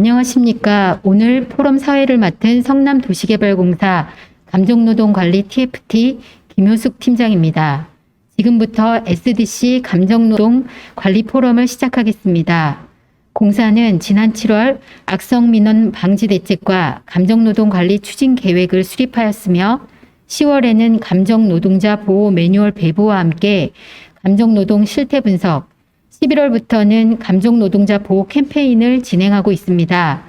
안녕하십니까. 오늘 포럼 사회를 맡은 성남도시개발공사 감정노동관리 TFT 김효숙 팀장입니다. 지금부터 SDC 감정노동 관리 포럼을 시작하겠습니다. 공사는 지난 7월 악성민원 방지 대책과 감정노동 관리 추진 계획을 수립하였으며 10월에는 감정노동자 보호 매뉴얼 배부와 함께 감정노동 실태 분석, 11월부터는 감정노동자 보호 캠페인을 진행하고 있습니다.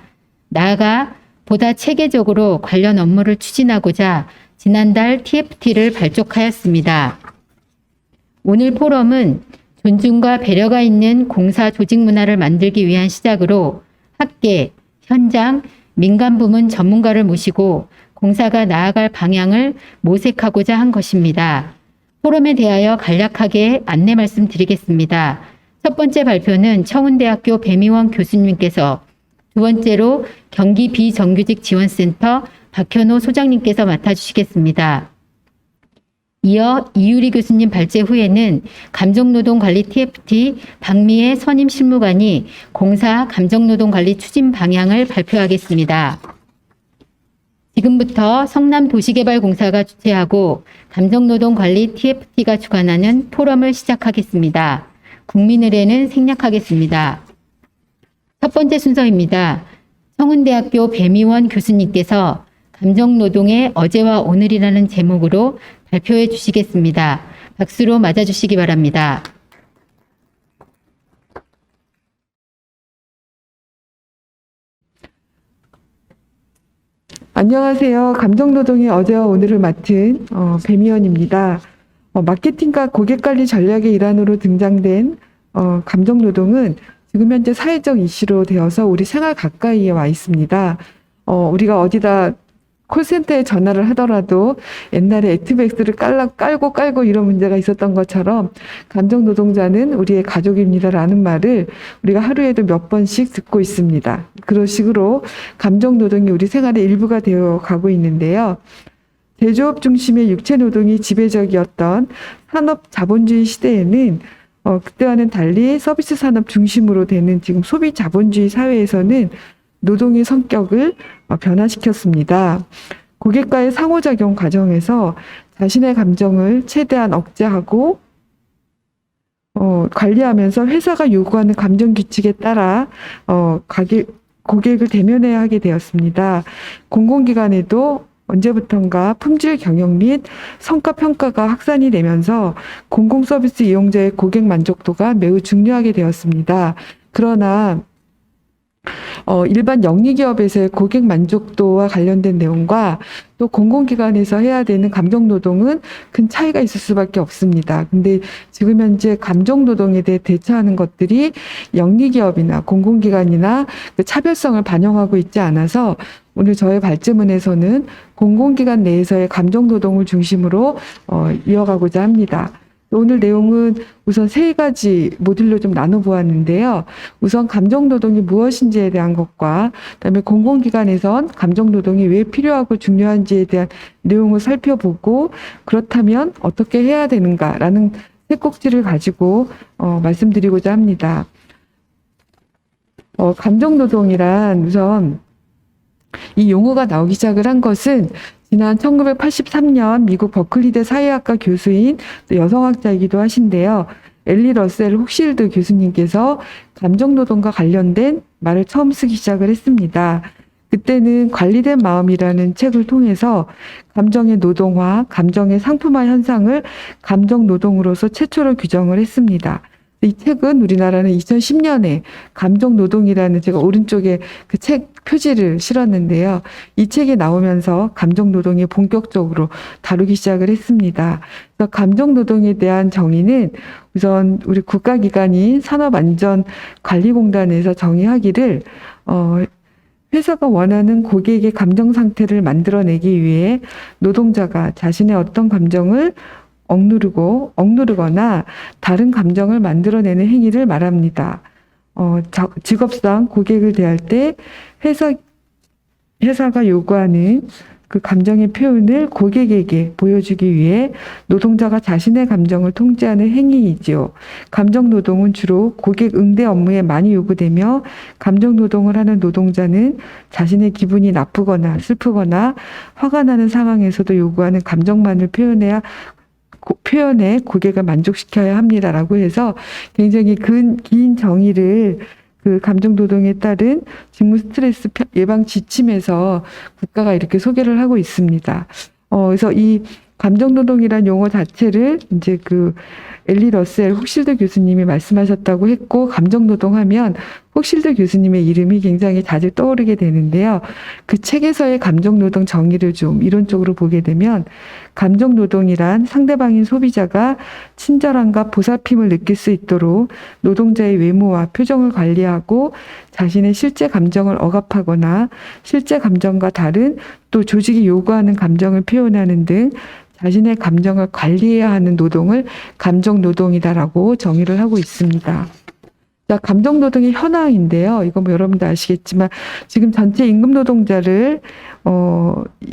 나아가 보다 체계적으로 관련 업무를 추진하고자 지난달 TFT를 발족하였습니다. 오늘 포럼은 존중과 배려가 있는 공사 조직 문화를 만들기 위한 시작으로 학계, 현장, 민간 부문 전문가를 모시고 공사가 나아갈 방향을 모색하고자 한 것입니다. 포럼에 대하여 간략하게 안내 말씀드리겠습니다. 첫 번째 발표는 청운대학교 배미원 교수님께서, 두 번째로 경기 비정규직 지원센터 박현호 소장님께서 맡아주시겠습니다. 이어 이유리 교수님 발제 후에는 감정노동관리 TFT 박미애 선임 실무관이 공사 감정노동관리 추진 방향을 발표하겠습니다. 지금부터 성남도시개발공사가 주최하고 감정노동관리 TFT가 주관하는 포럼을 시작하겠습니다. 국민의례는 생략하겠습니다. 첫 번째 순서입니다. 청운대학교 배미원 교수님께서 감정노동의 어제와 오늘이라는 제목으로 발표해 주시겠습니다. 박수로 맞아주시기 바랍니다. 안녕하세요. 감정노동의 어제와 오늘을 맡은 배미원입니다. 마케팅과 고객관리 전략의 일환으로 등장된 감정노동은 지금 현재 사회적 이슈로 되어서 우리 생활 가까이에 와 있습니다. 우리가 어디다 콜센터에 전화를 하더라도 옛날에 애트백스를 깔고 이런 문제가 있었던 것처럼 감정노동자는 우리의 가족입니다라는 말을 우리가 하루에도 몇 번씩 듣고 있습니다. 그런 식으로 감정노동이 우리 생활의 일부가 되어 가고 있는데요. 제조업 중심의 육체노동이 지배적이었던 산업 자본주의 시대에는 그때와는 달리 서비스 산업 중심으로 되는 지금 소비 자본주의 사회에서는 노동의 성격을 변화시켰습니다. 고객과의 상호작용 과정에서 자신의 감정을 최대한 억제하고 관리하면서 회사가 요구하는 감정 규칙에 따라 고객을 대면해야 하게 되었습니다. 공공기관에도 언제부턴가 품질 경영 및 성과 평가가 확산이 되면서 공공서비스 이용자의 고객 만족도가 매우 중요하게 되었습니다. 그러나 일반 영리기업에서의 고객 만족도와 관련된 내용과 또 공공기관에서 해야 되는 감정노동은 큰 차이가 있을 수밖에 없습니다. 근데 지금 현재 감정노동에 대해 대처하는 것들이 영리기업이나 공공기관이나 그 차별성을 반영하고 있지 않아서 오늘 저의 발제문에서는 공공기관 내에서의 감정노동을 중심으로 이어가고자 합니다. 오늘 내용은 우선 세 가지 모듈로 좀 나눠보았는데요. 우선 감정노동이 무엇인지에 대한 것과 그다음에 공공기관에선 감정노동이 왜 필요하고 중요한지에 대한 내용을 살펴보고 그렇다면 어떻게 해야 되는가라는 세 꼭지를 가지고 말씀드리고자 합니다. 감정노동이란 우선 이 용어가 나오기 시작을 한 것은 지난 1983년 미국 버클리대 사회학과 교수인 여성학자이기도 하신데요. 엘리 러셀 혹실드 교수님께서 감정노동과 관련된 말을 처음 쓰기 시작을 했습니다. 그때는 관리된 마음이라는 책을 통해서 감정의 노동화, 감정의 상품화 현상을 감정노동으로서 최초로 규정을 했습니다. 이 책은 우리나라는 2010년에 감정노동이라는 제가 오른쪽에 그 책 표지를 실었는데요. 이 책이 나오면서 감정노동이 본격적으로 다루기 시작을 했습니다. 그래서 감정노동에 대한 정의는 우선 우리 국가기관인 산업안전관리공단에서 정의하기를 회사가 원하는 고객의 감정 상태를 만들어내기 위해 노동자가 자신의 어떤 감정을 억누르거나 다른 감정을 만들어내는 행위를 말합니다. 직업상 고객을 대할 때 회사가 요구하는 그 감정의 표현을 고객에게 보여주기 위해 노동자가 자신의 감정을 통제하는 행위이지요. 감정 노동은 주로 고객 응대 업무에 많이 요구되며 감정 노동을 하는 노동자는 자신의 기분이 나쁘거나 슬프거나 화가 나는 상황에서도 요구하는 감정만을 표현해 고객을 만족시켜야 합니다라고 해서 굉장히 긴 정의를 그 감정 노동에 따른 직무 스트레스 예방 지침에서 국가가 이렇게 소개를 하고 있습니다. 그래서 이 감정 노동이란 용어 자체를 이제 그 엘리 러셀 혹실드 교수님이 말씀하셨다고 했고, 감정 노동하면 혹실드 교수님의 이름이 굉장히 자주 떠오르게 되는데요. 그 책에서의 감정 노동 정의를 좀 이론적으로 보게 되면, 감정 노동이란 상대방인 소비자가 친절함과 보살핌을 느낄 수 있도록 노동자의 외모와 표정을 관리하고 자신의 실제 감정을 억압하거나 실제 감정과 다른 또 조직이 요구하는 감정을 표현하는 등 자신의 감정을 관리해야 하는 노동을 감정 노동이다라고 정의를 하고 있습니다. 자, 감정 노동의 현황인데요. 이거 뭐 여러분도 아시겠지만 지금 전체 임금 노동자를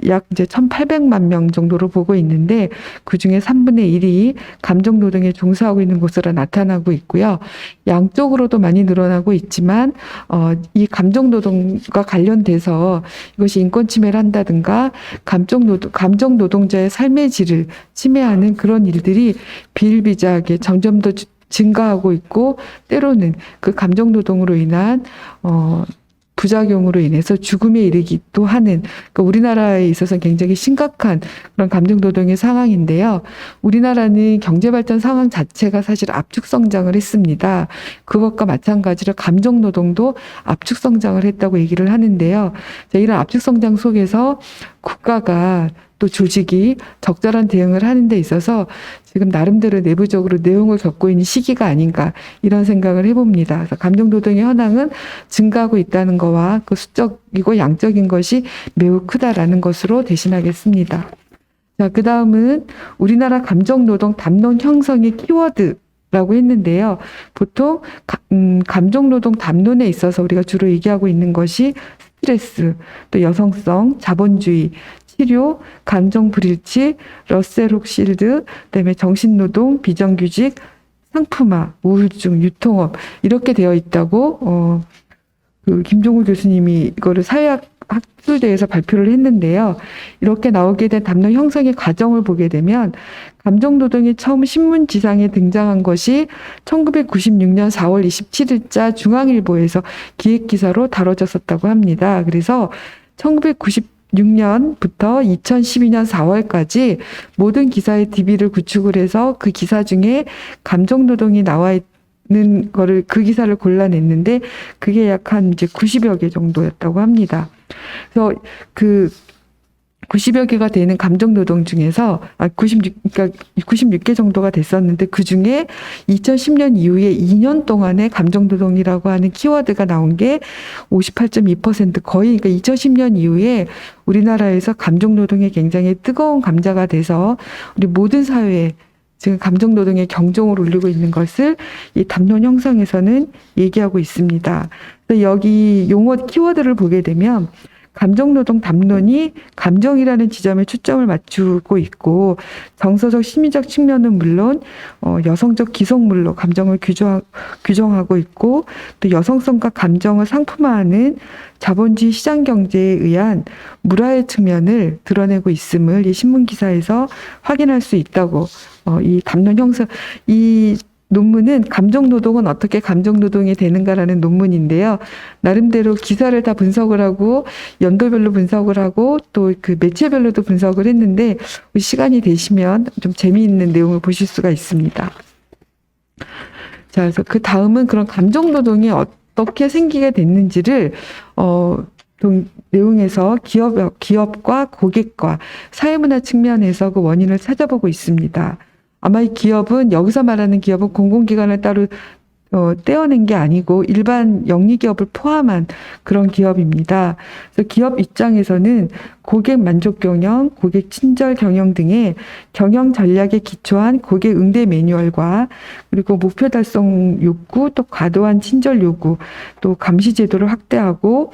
약 이제 1,800만 명 정도로 보고 있는데, 그 중에 3분의 1이 감정 노동에 종사하고 있는 것으로 나타나고 있고요. 양쪽으로도 많이 늘어나고 있지만 이 감정 노동과 관련돼서 이것이 인권 침해를 한다든가 감정 노동자의 삶의 질을 침해하는 그런 일들이 비일비재하게 점점 더 증가하고 있고, 때로는 그 감정 노동으로 인한 부작용으로 인해서 죽음에 이르기도 하는, 그러니까 우리나라에 있어서 굉장히 심각한 그런 감정 노동의 상황인데요. 우리나라는 경제 발전 상황 자체가 사실 압축 성장을 했습니다. 그것과 마찬가지로 감정 노동도 압축 성장을 했다고 얘기를 하는데요. 자, 이런 압축 성장 속에서 국가가 또 조직이 적절한 대응을 하는 데 있어서 지금 나름대로 내부적으로 내용을 겪고 있는 시기가 아닌가, 이런 생각을 해봅니다. 그래서 감정 노동의 현황은 증가하고 있다는 거와 그 수적이고 양적인 것이 매우 크다라는 것으로 대신하겠습니다. 자, 그 다음은 우리나라 감정 노동 담론 형성의 키워드라고 했는데요. 보통 감정 노동 담론에 있어서 우리가 주로 얘기하고 있는 것이 스트레스, 또 여성성, 자본주의, 치료, 감정 불일치, 러셀 혹실드, 그다음에 정신노동, 비정규직, 상품화, 우울증, 유통업, 이렇게 되어 있다고 그 김종우 교수님이 이거를 사회학 학술대에서 발표를 했는데요. 이렇게 나오게 된 담론 형성의 과정을 보게 되면 감정 노동이 처음 신문지상에 등장한 것이 1996년 4월 27일자 중앙일보에서 기획기사로 다뤄졌었다고 합니다. 그래서 1996년부터 2012년 4월까지 모든 기사의 DB를 구축을 해서 그 기사 중에 감정 노동이 나와 있는 거를, 그 기사를 골라냈는데 그게 약 한 이제 90여 개 정도였다고 합니다. 그래서 그 90여 개가 되는 감정 노동 중에서 96개 정도가 됐었는데, 그 중에 2010년 이후에 2년 동안의 감정 노동이라고 하는 키워드가 나온 게 58.2%, 거의, 그러니까 2010년 이후에 우리나라에서 감정 노동이 굉장히 뜨거운 감자가 돼서 우리 모든 사회에 지금 감정 노동의 경종을 울리고 있는 것을 이 담론 형성에서는 얘기하고 있습니다. 여기 용어 키워드를 보게 되면 감정노동 담론이 감정이라는 지점에 초점을 맞추고 있고, 정서적 심리적 측면은 물론 여성적 기성물로 감정을 규정하고 있고, 또 여성성과 감정을 상품화하는 자본주의 시장경제에 의한 물화의 측면을 드러내고 있음을 이 신문기사에서 확인할 수 있다고, 이 담론 형성, 이 논문은 감정 노동은 어떻게 감정 노동이 되는가라는 논문인데요. 나름대로 기사를 다 분석을 하고 연도별로 분석을 하고 또 그 매체별로도 분석을 했는데, 시간이 되시면 좀 재미있는 내용을 보실 수가 있습니다. 자, 그래서 그 다음은 그런 감정 노동이 어떻게 생기게 됐는지를 내용에서 기업과 고객과 사회문화 측면에서 그 원인을 찾아보고 있습니다. 아마 이 기업은, 여기서 말하는 기업은 공공기관을 따로 떼어낸 게 아니고 일반 영리기업을 포함한 그런 기업입니다. 그래서 기업 입장에서는 고객 만족 경영, 고객 친절 경영 등의 경영 전략에 기초한 고객 응대 매뉴얼과 그리고 목표 달성 욕구, 또 과도한 친절 요구, 또 감시 제도를 확대하고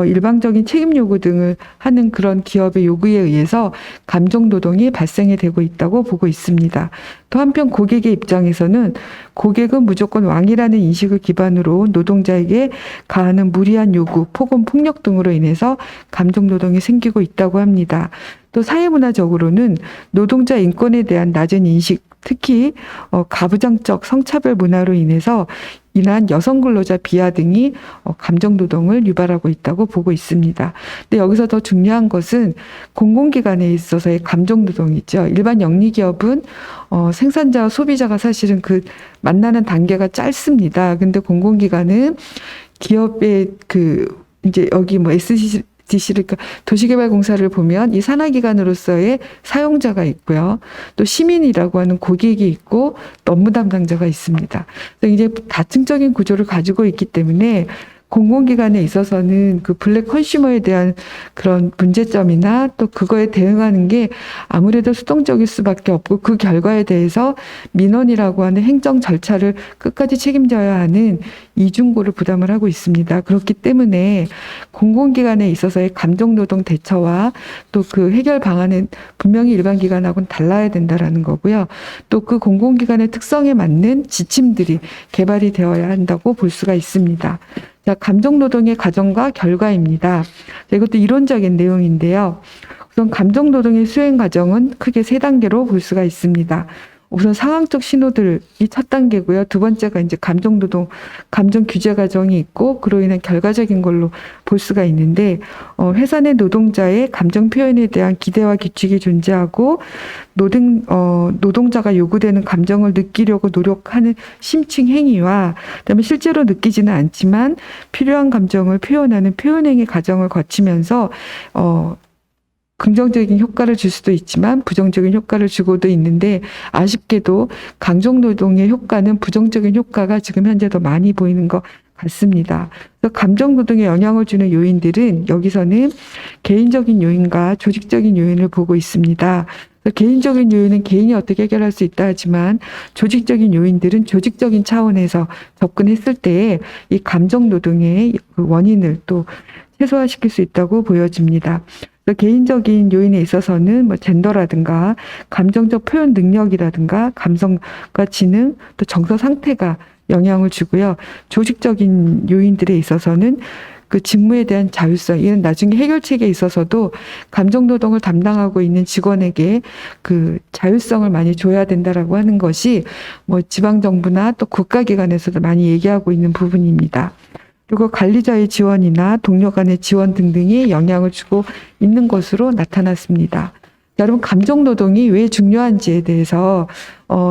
일방적인 책임 요구 등을 하는 그런 기업의 요구에 의해서 감정 노동이 발생이 되고 있다고 보고 있습니다. 또 한편 고객의 입장에서는 고객은 무조건 왕이라는 인식을 기반으로 노동자에게 가하는 무리한 요구, 폭언, 폭력 등으로 인해서 감정 노동이 생기고 있다고 합니다. 또 사회문화적으로는 노동자 인권에 대한 낮은 인식, 특히 가부장적 성차별 문화로 인해서 인한 여성 근로자 비하 등이 감정 노동을 유발하고 있다고 보고 있습니다. 근데 여기서 더 중요한 것은 공공기관에 있어서의 감정 노동이죠. 일반 영리기업은 생산자와 소비자가 사실은 그 만나는 단계가 짧습니다. 근데 공공기관은 기업의 이제 여기 SDC를, 그러니까 도시개발공사를 보면 이 산하기관으로서의 사용자가 있고요. 또 시민이라고 하는 고객이 있고 업무 담당자가 있습니다. 그래서 이제 다층적인 구조를 가지고 있기 때문에 공공기관에 있어서는 그 블랙 컨슈머에 대한 그런 문제점이나 또 그거에 대응하는 게 아무래도 수동적일 수밖에 없고 그 결과에 대해서 민원이라고 하는 행정 절차를 끝까지 책임져야 하는 이중고를 부담을 하고 있습니다. 그렇기 때문에 공공기관에 있어서의 감정노동 대처와 또 그 해결 방안은 분명히 일반 기관하고는 달라야 된다라는 거고요. 또 그 공공기관의 특성에 맞는 지침들이 개발이 되어야 한다고 볼 수가 있습니다. 자, 감정노동의 과정과 결과입니다. 자, 이것도 이론적인 내용인데요. 우선 감정노동의 수행 과정은 크게 세 단계로 볼 수가 있습니다. 우선 상황적 신호들이 첫 단계고요. 두 번째가 이제 감정노동, 감정 규제 과정이 있고 그로 인한 결과적인 걸로 볼 수가 있는데 회사 내 노동자의 감정 표현에 대한 기대와 규칙이 존재하고 노동자가 요구되는 감정을 느끼려고 노력하는 심층 행위와 그다음에 실제로 느끼지는 않지만 필요한 감정을 표현하는 표현행위 과정을 거치면서 긍정적인 효과를 줄 수도 있지만 부정적인 효과를 주고도 있는데 아쉽게도 감정노동의 효과는 부정적인 효과가 지금 현재 더 많이 보이는 것 같습니다. 그래서 감정노동에 영향을 주는 요인들은 여기서는 개인적인 요인과 조직적인 요인을 보고 있습니다. 개인적인 요인은 개인이 어떻게 해결할 수 있다 하지만 조직적인 요인들은 조직적인 차원에서 접근했을 때에 이 감정노동의 그 원인을 또 최소화시킬 수 있다고 보여집니다. 개인적인 요인에 있어서는 뭐 젠더라든가 감정적 표현 능력이라든가 감성과 지능 또 정서 상태가 영향을 주고요. 조직적인 요인들에 있어서는 그 직무에 대한 자율성, 이는 나중에 해결책에 있어서도 감정노동을 담당하고 있는 직원에게 그 자율성을 많이 줘야 된다라고 하는 것이 뭐 지방정부나 또 국가기관에서도 많이 얘기하고 있는 부분입니다. 그리고 관리자의 지원이나 동료 간의 지원 등등이 영향을 주고 있는 것으로 나타났습니다. 여러분, 감정노동이 왜 중요한지에 대해서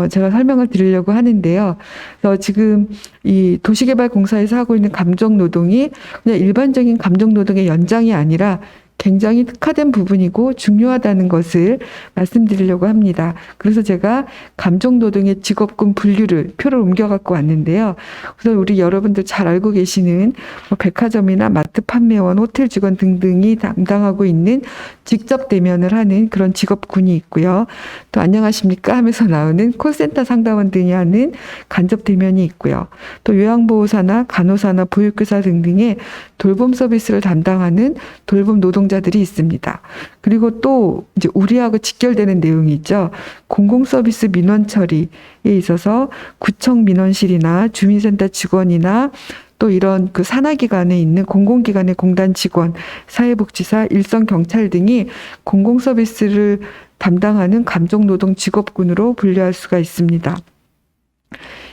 제가 설명을 드리려고 하는데요. 그래서 지금 이 도시개발공사에서 하고 있는 감정노동이 그냥 일반적인 감정노동의 연장이 아니라 굉장히 특화된 부분이고 중요하다는 것을 말씀드리려고 합니다. 그래서 제가 감정노동의 직업군 분류를 표를 옮겨갖고 왔는데요. 그래서 우리 여러분들 잘 알고 계시는 뭐 백화점이나 마트 판매원, 호텔 직원 등등이 담당하고 있는 직접 대면을 하는 그런 직업군이 있고요. 또 안녕하십니까 하면서 나오는 콜센터 상담원 등이 하는 간접 대면이 있고요. 또 요양보호사나 간호사나 보육교사 등등의 돌봄 서비스를 담당하는 돌봄 노동자들이 있습니다. 그리고 또 이제 우리하고 직결되는 내용이 있죠. 공공서비스 민원 처리에 있어서 구청 민원실이나 주민센터 직원이나 또 이런 그 산하기관에 있는 공공기관의 공단 직원, 사회복지사, 일선경찰 등이 공공서비스를 담당하는 감정노동 직업군으로 분류할 수가 있습니다.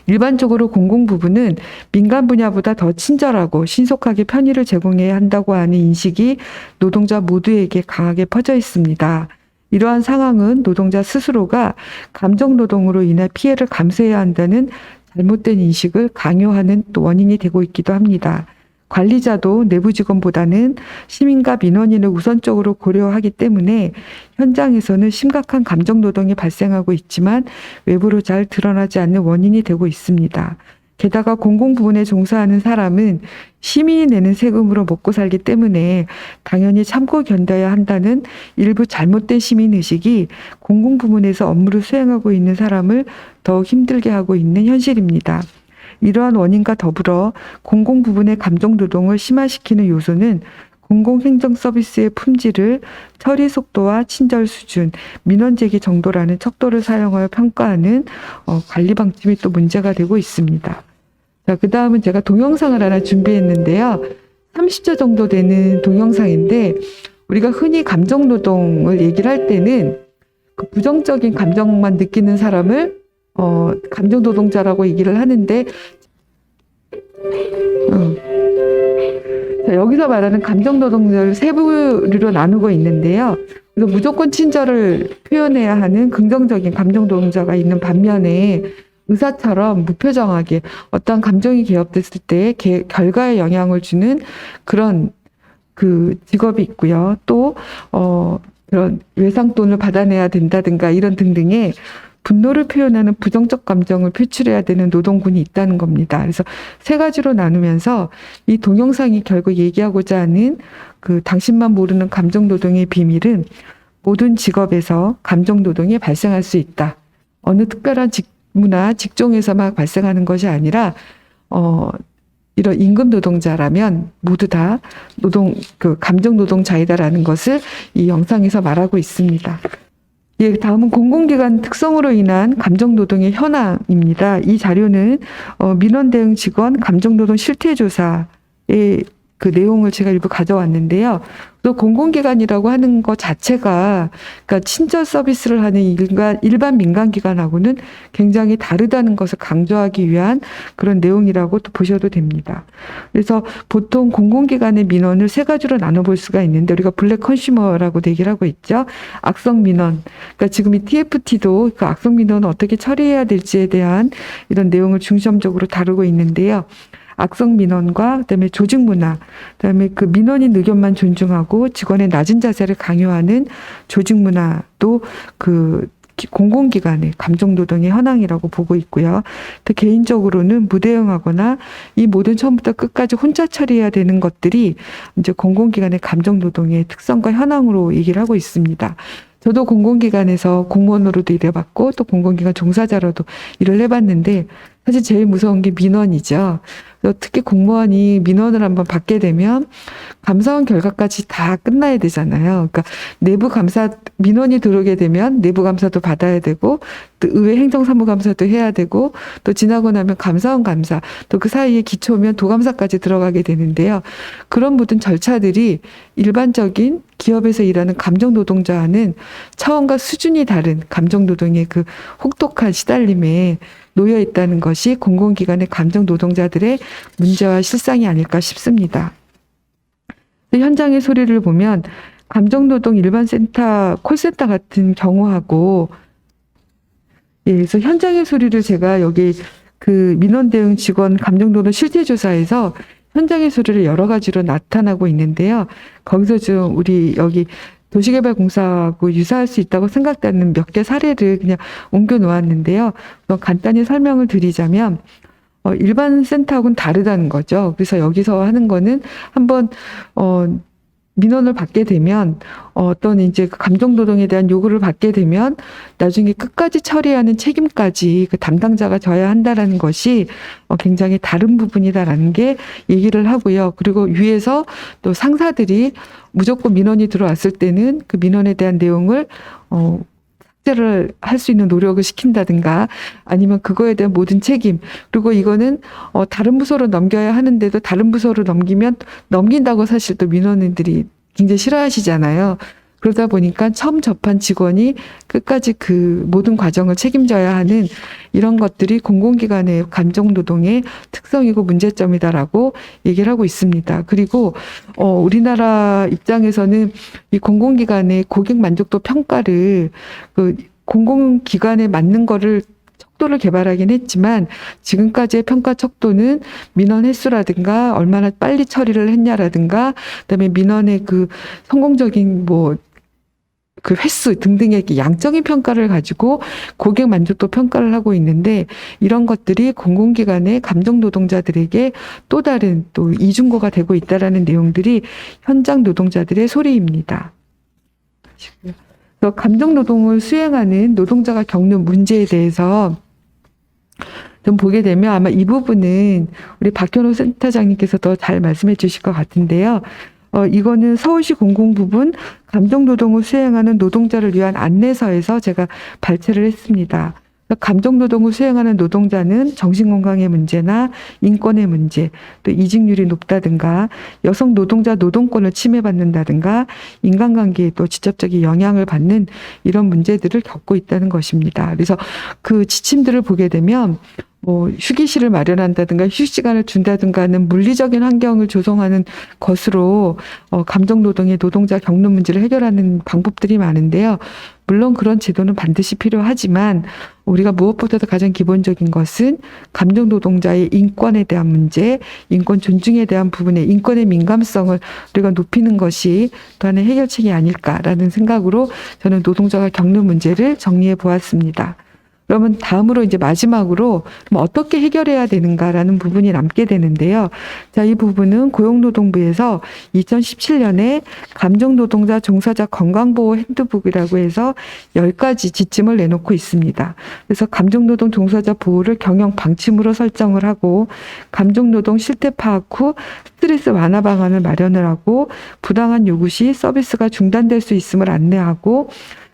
일반적으로 공공 부분은 민간 분야보다 더 친절하고 신속하게 편의를 제공해야 한다고 하는 인식이 노동자 모두에게 강하게 퍼져 있습니다. 이러한 상황은 노동자 스스로가 감정노동으로 인해 피해를 감수해야 한다는 잘못된 인식을 강요하는 또 원인이 되고 있기도 합니다. 관리자도 내부 직원보다는 시민과 민원인을 우선적으로 고려하기 때문에 현장에서는 심각한 감정노동이 발생하고 있지만 외부로 잘 드러나지 않는 원인이 되고 있습니다. 게다가 공공부문에 종사하는 사람은 시민이 내는 세금으로 먹고 살기 때문에 당연히 참고 견뎌야 한다는 일부 잘못된 시민의식이 공공부문에서 업무를 수행하고 있는 사람을 더욱 힘들게 하고 있는 현실입니다. 이러한 원인과 더불어 공공부문의 감정노동을 심화시키는 요소는 공공행정 서비스의 품질을 처리 속도와 친절 수준, 민원 제기 정도라는 척도를 사용하여 평가하는 관리 방침이 또 문제가 되고 있습니다. 자, 그 다음은 제가 동영상을 하나 준비했는데요. 30초 정도 되는 동영상인데 우리가 흔히 감정노동을 얘기를 할 때는 그 부정적인 감정만 느끼는 사람을 감정노동자라고 얘기를 하는데 자, 여기서 말하는 감정노동자를 세 부류로 나누고 있는데요. 그래서 무조건 친절을 표현해야 하는 긍정적인 감정노동자가 있는 반면에 의사처럼 무표정하게 어떤 감정이 개입됐을 때 결과에 영향을 주는 그런 그 직업이 있고요. 또 그런 외상돈을 받아내야 된다든가 이런 등등의 분노를 표현하는 부정적 감정을 표출해야 되는 노동군이 있다는 겁니다. 그래서 세 가지로 나누면서 이 동영상이 결국 얘기하고자 하는 그 당신만 모르는 감정노동의 비밀은 모든 직업에서 감정노동이 발생할 수 있다. 어느 특별한 직무나 직종에서만 발생하는 것이 아니라 이런 임금 노동자라면 모두 다 감정 노동자이다라는 것을 이 영상에서 말하고 있습니다. 예, 다음은 공공기관 특성으로 인한 감정노동의 현황입니다. 이 자료는 민원 대응 직원 감정노동 실태조사의 그 내용을 제가 일부 가져왔는데요. 또 공공기관이라고 하는 것 자체가 그러니까 친절 서비스를 하는 일반 민간기관하고는 굉장히 다르다는 것을 강조하기 위한 그런 내용이라고 또 보셔도 됩니다. 그래서 보통 공공기관의 민원을 세 가지로 나눠볼 수가 있는데 우리가 블랙 컨슈머라고 얘기를 하고 있죠. 악성 민원. 그러니까 지금 이 TFT도 그 악성 민원을 어떻게 처리해야 될지에 대한 이런 내용을 중점적으로 다루고 있는데요. 악성 민원과 그다음에 조직 문화, 그다음에 그 민원인 의견만 존중하고 직원의 낮은 자세를 강요하는 조직 문화도 그 공공기관의 감정노동의 현황이라고 보고 있고요. 또 개인적으로는 무대응하거나 이 모든 처음부터 끝까지 혼자 처리해야 되는 것들이 이제 공공기관의 감정노동의 특성과 현황으로 얘기를 하고 있습니다. 저도 공공기관에서 공무원으로도 일해봤고 또 공공기관 종사자로도 일을 해봤는데 사실 제일 무서운 게 민원이죠. 특히 공무원이 민원을 한번 받게 되면 감사원 결과까지 다 끝나야 되잖아요. 그러니까 내부 감사 민원이 들어오게 되면 내부 감사도 받아야 되고 또 의회 행정사무감사도 해야 되고 또 지나고 나면 감사원 감사 또 그 사이에 기초면 도감사까지 들어가게 되는데요. 그런 모든 절차들이 일반적인 기업에서 일하는 감정노동자와는 차원과 수준이 다른 감정노동의 그 혹독한 시달림에 놓여 있다는 것이 공공기관의 감정노동자들의 문제와 실상이 아닐까 싶습니다. 현장의 소리를 보면 감정노동 일반센터, 콜센터 같은 경우하고 그래서 현장의 소리를 제가 여기 그 민원 대응 직원 감정노동 실태조사에서 현장의 소리를 여러 가지로 나타나고 있는데요. 거기서 좀 우리 여기 도시개발공사하고 유사할 수 있다고 생각되는 몇 개 사례를 그냥 옮겨 놓았는데요. 간단히 설명을 드리자면 일반 센터하고는 다르다는 거죠. 그래서 여기서 하는 거는 한번 민원을 받게 되면 어떤 이제 감정노동에 대한 요구를 받게 되면 나중에 끝까지 처리하는 책임까지 그 담당자가 져야 한다라는 것이 굉장히 다른 부분이다라는 게 얘기를 하고요. 그리고 위에서 또 상사들이 무조건 민원이 들어왔을 때는 그 민원에 대한 내용을 삭제를 할 수 있는 노력을 시킨다든가 아니면 그거에 대한 모든 책임 그리고 이거는 다른 부서로 넘겨야 하는데도 다른 부서로 넘긴다고 사실 또 민원인들이 굉장히 싫어하시잖아요. 그러다 보니까 처음 접한 직원이 끝까지 그 모든 과정을 책임져야 하는 이런 것들이 공공기관의 감정노동의 특성이고 문제점이다라고 얘기를 하고 있습니다. 그리고 우리나라 입장에서는 이 공공기관의 고객 만족도 평가를 그 공공기관에 맞는 거를 척도를 개발하긴 했지만 지금까지의 평가 척도는 민원 횟수라든가 얼마나 빨리 처리를 했냐라든가 그다음에 민원의 그 성공적인 그 횟수 등등의 이렇게 양적인 평가를 가지고 고객 만족도 평가를 하고 있는데, 이런 것들이 공공기관의 감정 노동자들에게 또 다른 또 이중고가 되고 있다라는 내용들이 현장 노동자들의 소리입니다. 그래서 감정 노동을 수행하는 노동자가 겪는 문제에 대해서 좀 보게 되면 아마 이 부분은 우리 박현호 센터장님께서 더 잘 말씀해 주실 것 같은데요. 이거는 서울시 공공부문 감정노동을 수행하는 노동자를 위한 안내서에서 제가 발췌를 했습니다. 감정노동을 수행하는 노동자는 정신건강의 문제나 인권의 문제, 또 이직률이 높다든가 여성 노동자 노동권을 침해받는다든가 인간관계에 또 직접적인 영향을 받는 이런 문제들을 겪고 있다는 것입니다. 그래서 그 지침들을 보게 되면 휴게실을 마련한다든가 휴식 시간을 준다든가 하는 물리적인 환경을 조성하는 것으로 감정노동의 노동자 겪는 문제를 해결하는 방법들이 많은데요. 물론 그런 제도는 반드시 필요하지만 우리가 무엇보다도 가장 기본적인 것은 감정노동자의 인권에 대한 문제, 인권 존중에 대한 부분의 인권의 민감성을 우리가 높이는 것이 또 하나의 해결책이 아닐까라는 생각으로 저는 노동자가 겪는 문제를 정리해 보았습니다. 그러면 다음으로 이제 마지막으로 어떻게 해결해야 되는가라는 부분이 남게 되는데요. 자, 이 부분은 고용노동부에서 2017년에 감정노동자 종사자 건강보호 핸드북이라고 해서 10가지 지침을 내놓고 있습니다. 그래서 감정노동 종사자 보호를 경영 방침으로 설정을 하고 감정노동 실태 파악 후 스트레스 완화 방안을 마련을 하고 부당한 요구 시 서비스가 중단될 수 있음을 안내하고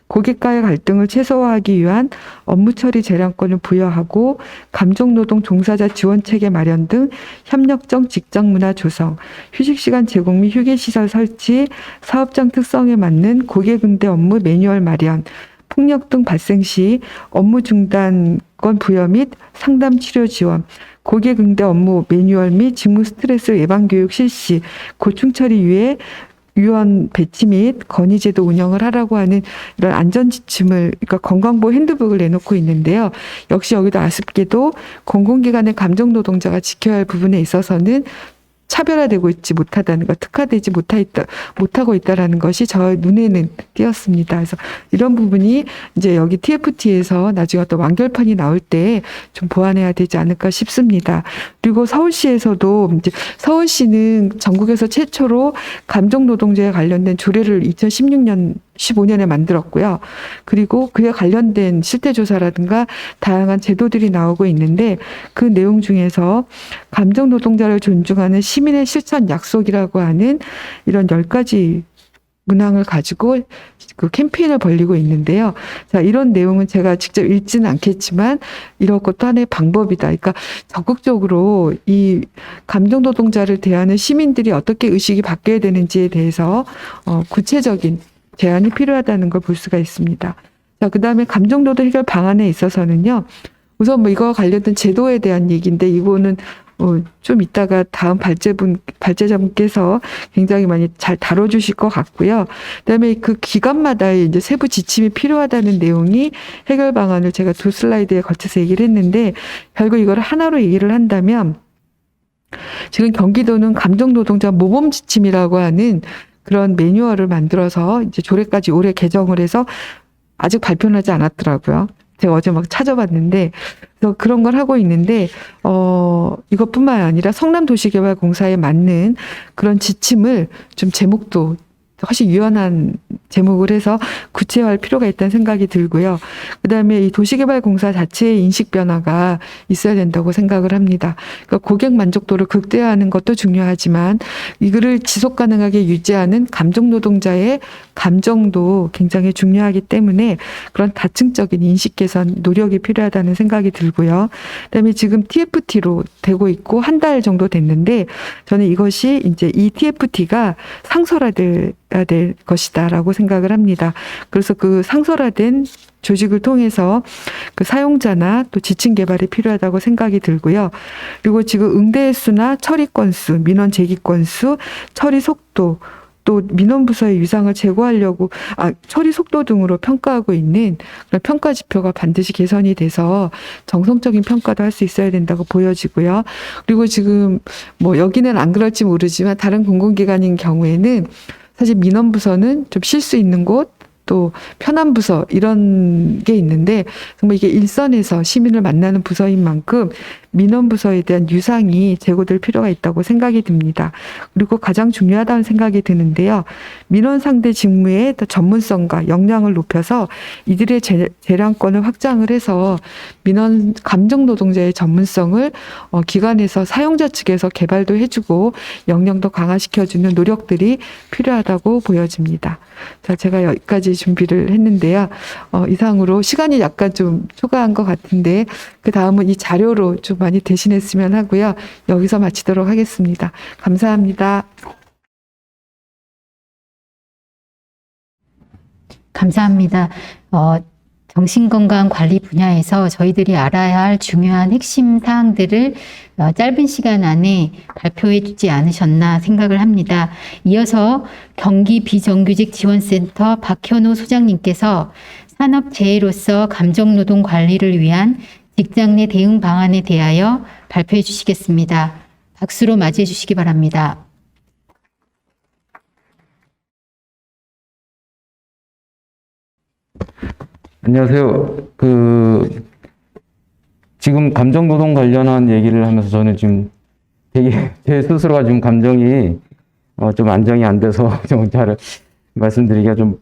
고객과의 갈등을 최소화하기 위한 업무 처리 재량권을 부여하고 감정노동 종사자 지원체계 마련 등 협력적 직장문화 조성, 휴식시간 제공 및 휴게시설 설치, 사업장 특성에 맞는 고객응대 업무 매뉴얼 마련, 폭력 등 발생 시 업무 중단권 부여 및 상담 치료 지원, 고객응대 업무 매뉴얼 및 직무 스트레스 예방 교육 실시, 고충 처리 위해 유언 배치 및 건의제도 운영을 하라고 하는 이런 안전지침을, 그러니까 건강보호 핸드북을 내놓고 있는데요. 역시 여기도 아쉽게도 공공기관의 감정노동자가 지켜야 할 부분에 있어서는 차별화되고 있지 못하다는 것, 특화되지 못하고 있다라는 것이 저 눈에는 띄었습니다. 그래서 이런 부분이 이제 여기 TFT에서 나중에 또 완결판이 나올 때 좀 보완해야 되지 않을까 싶습니다. 그리고 서울시에서도 이제 서울시는 전국에서 최초로 감정노동자에 관련된 조례를 2016년 15년에 만들었고요. 그리고 그에 관련된 실태조사라든가 다양한 제도들이 나오고 있는데 그 내용 중에서 감정노동자를 존중하는 시민의 실천 약속이라고 하는 이런 10가지 문항을 가지고 그 캠페인을 벌이고 있는데요. 자, 이런 내용은 제가 직접 읽지는 않겠지만 이런 것도 하나의 방법이다. 그러니까 적극적으로 이 감정노동자를 대하는 시민들이 어떻게 의식이 바뀌어야 되는지에 대해서 구체적인 제안이 필요하다는 걸 볼 수가 있습니다. 자, 그 다음에 감정노동 해결 방안에 있어서는요. 우선 이거와 관련된 제도에 대한 얘기인데 이거는 좀 이따가 다음 발제자분께서 굉장히 많이 잘 다뤄주실 것 같고요. 그다음에 그 기관마다 이제 세부 지침이 필요하다는 내용이 해결 방안을 제가 2슬라이드에 걸쳐서 얘기를 했는데 결국 이걸 하나로 얘기를 한다면 지금 경기도는 감정노동자 모범 지침이라고 하는 그런 매뉴얼을 만들어서 이제 조례까지 올해 개정을 해서 아직 발표는 하지 않았더라고요. 제가 어제 막 찾아봤는데, 그래서 그런 걸 하고 있는데, 이것뿐만 아니라 성남도시개발공사에 맞는 그런 지침을 좀 제목도 훨씬 유연한 제목을 해서 구체화할 필요가 있다는 생각이 들고요. 그다음에 이 도시개발공사 자체의 인식 변화가 있어야 된다고 생각을 합니다. 그러니까 고객 만족도를 극대화하는 것도 중요하지만 이거를 지속 가능하게 유지하는 감정노동자의 감정도 굉장히 중요하기 때문에 그런 다층적인 인식 개선 노력이 필요하다는 생각이 들고요. 그다음에 지금 TFT로 되고 있고 한 달 정도 됐는데 저는 이것이 이제 이 TFT가 상설화될 것이다라고 생각을 합니다. 그래서 그 상설화된 조직을 통해서 그 사용자나 또 지침 개발이 필요하다고 생각이 들고요. 그리고 지금 응대 횟수나 처리 건수, 민원 제기 건수, 처리 속도, 또 민원부서의 유상을 제고하려고 처리 속도 등으로 평가하고 있는 그런 평가 지표가 반드시 개선이 돼서 정성적인 평가도 할 수 있어야 된다고 보여지고요. 그리고 지금 여기는 안 그럴지 모르지만 다른 공공기관인 경우에는 사실 민원부서는 좀 쉴 수 있는 곳, 또 편안 부서 이런 게 있는데 정말 이게 일선에서 시민을 만나는 부서인 만큼 민원 부서에 대한 유상이 제고될 필요가 있다고 생각이 듭니다. 그리고 가장 중요하다는 생각이 드는데요. 민원 상대 직무의 더 전문성과 역량을 높여서 이들의 재량권을 확장을 해서 민원 감정 노동자의 전문성을 기관에서 사용자 측에서 개발도 해주고 역량도 강화시켜주는 노력들이 필요하다고 보여집니다. 자, 제가 여기까지 준비를 했는데요. 이상으로 시간이 약간 좀 초과한 것 같은데 그 다음은 이 자료로 좀 많이 대신했으면 하고요. 여기서 마치도록 하겠습니다. 감사합니다. 감사합니다. 정신건강 관리 분야에서 저희들이 알아야 할 중요한 핵심 사항들을 짧은 시간 안에 발표해 주지 않으셨나 생각을 합니다. 이어서 경기 비정규직 지원센터 박현우 소장님께서 산업재해로서 감정노동 관리를 위한 직장 내 대응 방안에 대하여 발표해 주시겠습니다. 박수로 맞이해 주시기 바랍니다. 안녕하세요. 지금 감정노동 관련한 얘기를 하면서 저는 지금 되게 제 스스로가 지금 감정이 좀 안정이 안 돼서 좀 잘 말씀드리기가 좀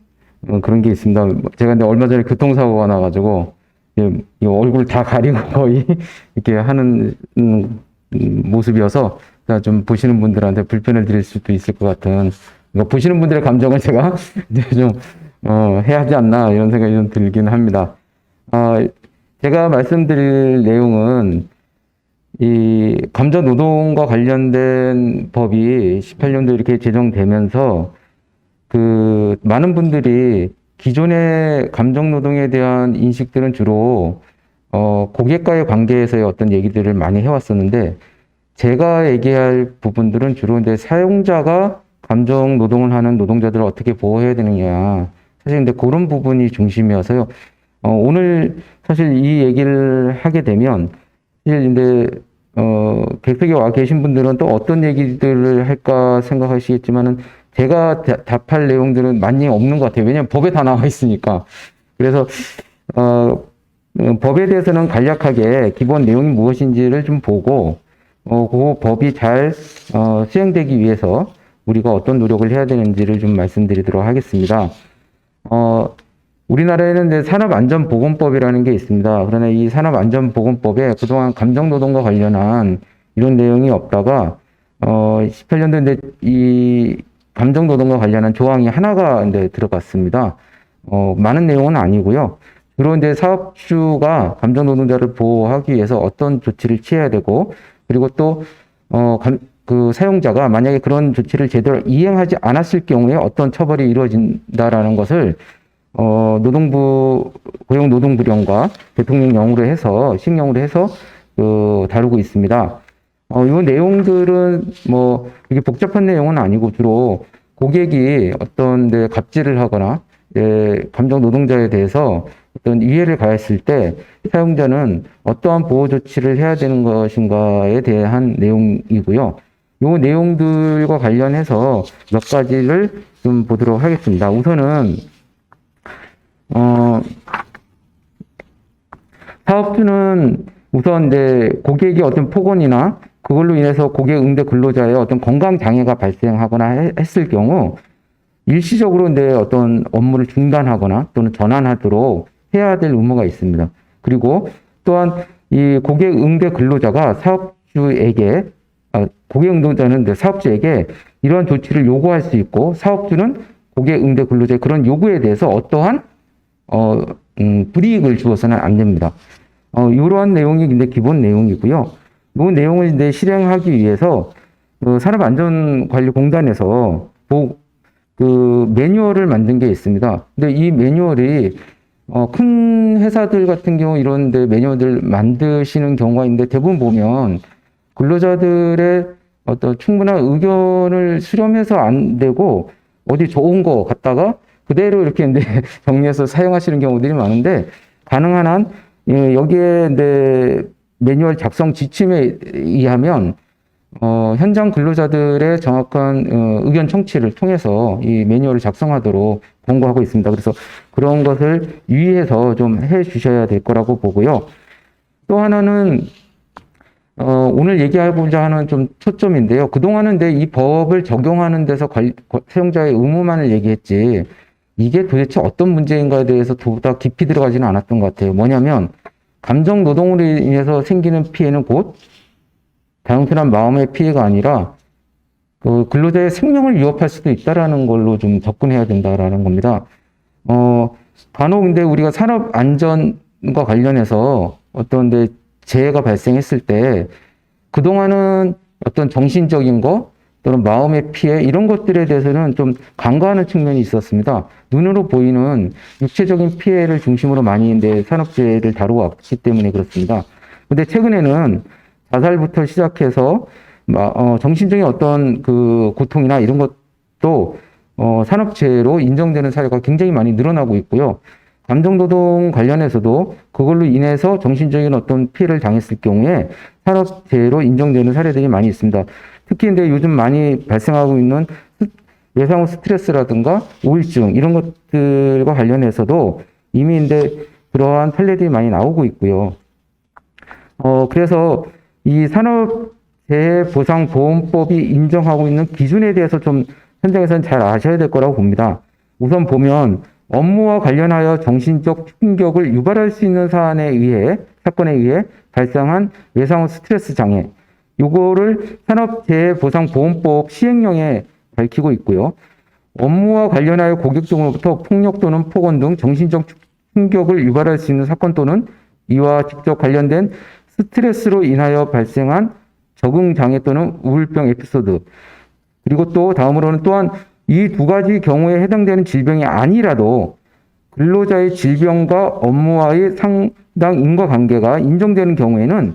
그런 게 있습니다. 제가 근데 얼마 전에 교통사고가 나가지고 이 얼굴 다 가리고 거의 이렇게 하는 모습이어서 좀 보시는 분들한테 불편을 드릴 수도 있을 것 같은, 그러니까 보시는 분들의 감정을 제가 이제 좀 해야 하지 않나 이런 생각이 좀 들긴 합니다. 제가 말씀드릴 내용은 이 감정노동과 관련된 법이 18년도 이렇게 제정되면서 많은 분들이 기존의 감정노동에 대한 인식들은 주로 고객과의 관계에서의 어떤 얘기들을 많이 해왔었는데, 제가 얘기할 부분들은 주로 이제 사용자가 감정 노동을 하는 노동자들을 어떻게 보호해야 되느냐, 사실 근데 그런 부분이 중심이어서요. 오늘 사실 이 얘기를 하게 되면 사실 이제 객석에 와 계신 분들은 또 어떤 얘기들을 할까 생각하시겠지만은 제가 답할 내용들은 많이 없는 것 같아요. 왜냐하면 법에 다 나와 있으니까. 그래서 법에 대해서는 간략하게 기본 내용이 무엇인지를 좀 보고 그 법이 잘 수행되기 위해서 우리가 어떤 노력을 해야 되는지를 좀 말씀드리도록 하겠습니다. 우리나라에는 이제 산업안전보건법이라는 게 있습니다. 그러나 이 산업안전보건법에 그동안 감정노동과 관련한 이런 내용이 없다가 18년도에 이 감정노동과 관련한 조항이 하나가 이제 들어갔습니다. 많은 내용은 아니고요. 주로 이제 사업주가 감정노동자를 보호하기 위해서 어떤 조치를 취해야 되고, 그리고 또 그 사용자가 만약에 그런 조치를 제대로 이행하지 않았을 경우에 어떤 처벌이 이루어진다라는 것을 노동부 고용노동부령과 대통령령으로 해서 시행령으로 해서 다루고 있습니다. 이 내용들은 뭐 이게 복잡한 내용은 아니고 주로 고객이 어떤 데 갑질을 하거나 감정 노동자에 대해서 어떤 위해를 가했을 때 사용자는 어떠한 보호 조치를 해야 되는 것인가에 대한 내용이고요. 이 내용들과 관련해서 몇 가지를 좀 보도록 하겠습니다. 우선은 사업주는 우선 이제 고객이 어떤 폭언이나 그걸로 인해서 고객 응대 근로자의 어떤 건강 장애가 발생하거나 했을 경우 일시적으로 이제 어떤 업무를 중단하거나 또는 전환하도록 해야 될 의무가 있습니다. 그리고 또한 이 고객 응대 근로자가 사업주에게 고객 응대자는 이제 사업주에게 이러한 조치를 요구할 수 있고, 사업주는 고객 응대 근로자의 그런 요구에 대해서 어떠한 불이익을 주어서는 안 됩니다. 이러한 내용이 이제 기본 내용이고요. 이 내용을 이제 실행하기 위해서 산업안전관리공단에서 매뉴얼을 만든 게 있습니다. 근데 이 매뉴얼이 큰 회사들 같은 경우 이런 데 매뉴얼을 만드시는 경우가 있는데, 대부분 보면 근로자들의 어떤 충분한 의견을 수렴해서 안 되고 어디 좋은 거 갖다가 그대로 이렇게 이제 정리해서 사용하시는 경우들이 많은데, 가능한 한 여기에 이제 매뉴얼 작성 지침에 의하면 현장 근로자들의 정확한 의견 청취를 통해서 이 매뉴얼을 작성하도록 권고하고 있습니다. 그래서 그런 것을 유의해서 좀 해 주셔야 될 거라고 보고요. 또 하나는 오늘 얘기하고자 하는 좀 초점인데요. 그동안은 이 법을 적용하는 데서 사용자의 의무만을 얘기했지, 이게 도대체 어떤 문제인가에 대해서 보다 깊이 들어가지는 않았던 것 같아요. 뭐냐면, 감정 노동으로 인해서 생기는 피해는 곧 단순한 마음의 피해가 아니라 그 근로자의 생명을 위협할 수도 있다라는 걸로 좀 접근해야 된다라는 겁니다. 간혹 근데 우리가 산업 안전과 관련해서 어떤 재해가 발생했을 때 그동안은 어떤 정신적인 거 또는 마음의 피해 이런 것들에 대해서는 좀 간과하는 측면이 있었습니다. 눈으로 보이는 육체적인 피해를 중심으로 많이 산업재해를 다루어 왔기 때문에 그렇습니다. 근데 최근에는 자살부터 시작해서 정신적인 어떤 그 고통이나 이런 것도 산업재해로 인정되는 사례가 굉장히 많이 늘어나고 있고요. 감정노동 관련해서도 그걸로 인해서 정신적인 어떤 피해를 당했을 경우에 산업재해로 인정되는 사례들이 많이 있습니다. 특히 근데 요즘 많이 발생하고 있는 외상 후 스트레스라든가 우울증 이런 것들과 관련해서도 이미 그러한 판례들이 많이 나오고 있고요. 그래서 이 산업재해보상보험법이 인정하고 있는 기준에 대해서 좀 현장에서는 잘 아셔야 될 거라고 봅니다. 우선 보면 업무와 관련하여 정신적 충격을 유발할 수 있는 사건에 의해 발생한 외상 후 스트레스 장애, 요거를 산업재해보상보험법 시행령에 밝히고 있고요. 업무와 관련하여 고객 등으로부터 폭력 또는 폭언 등 정신적 충격을 유발할 수 있는 사건 또는 이와 직접 관련된 스트레스로 인하여 발생한 적응장애 또는 우울병 에피소드, 그리고 또 다음으로는 또한 이 두 가지 경우에 해당되는 질병이 아니라도 근로자의 질병과 업무와의 상당 인과관계가 인정되는 경우에는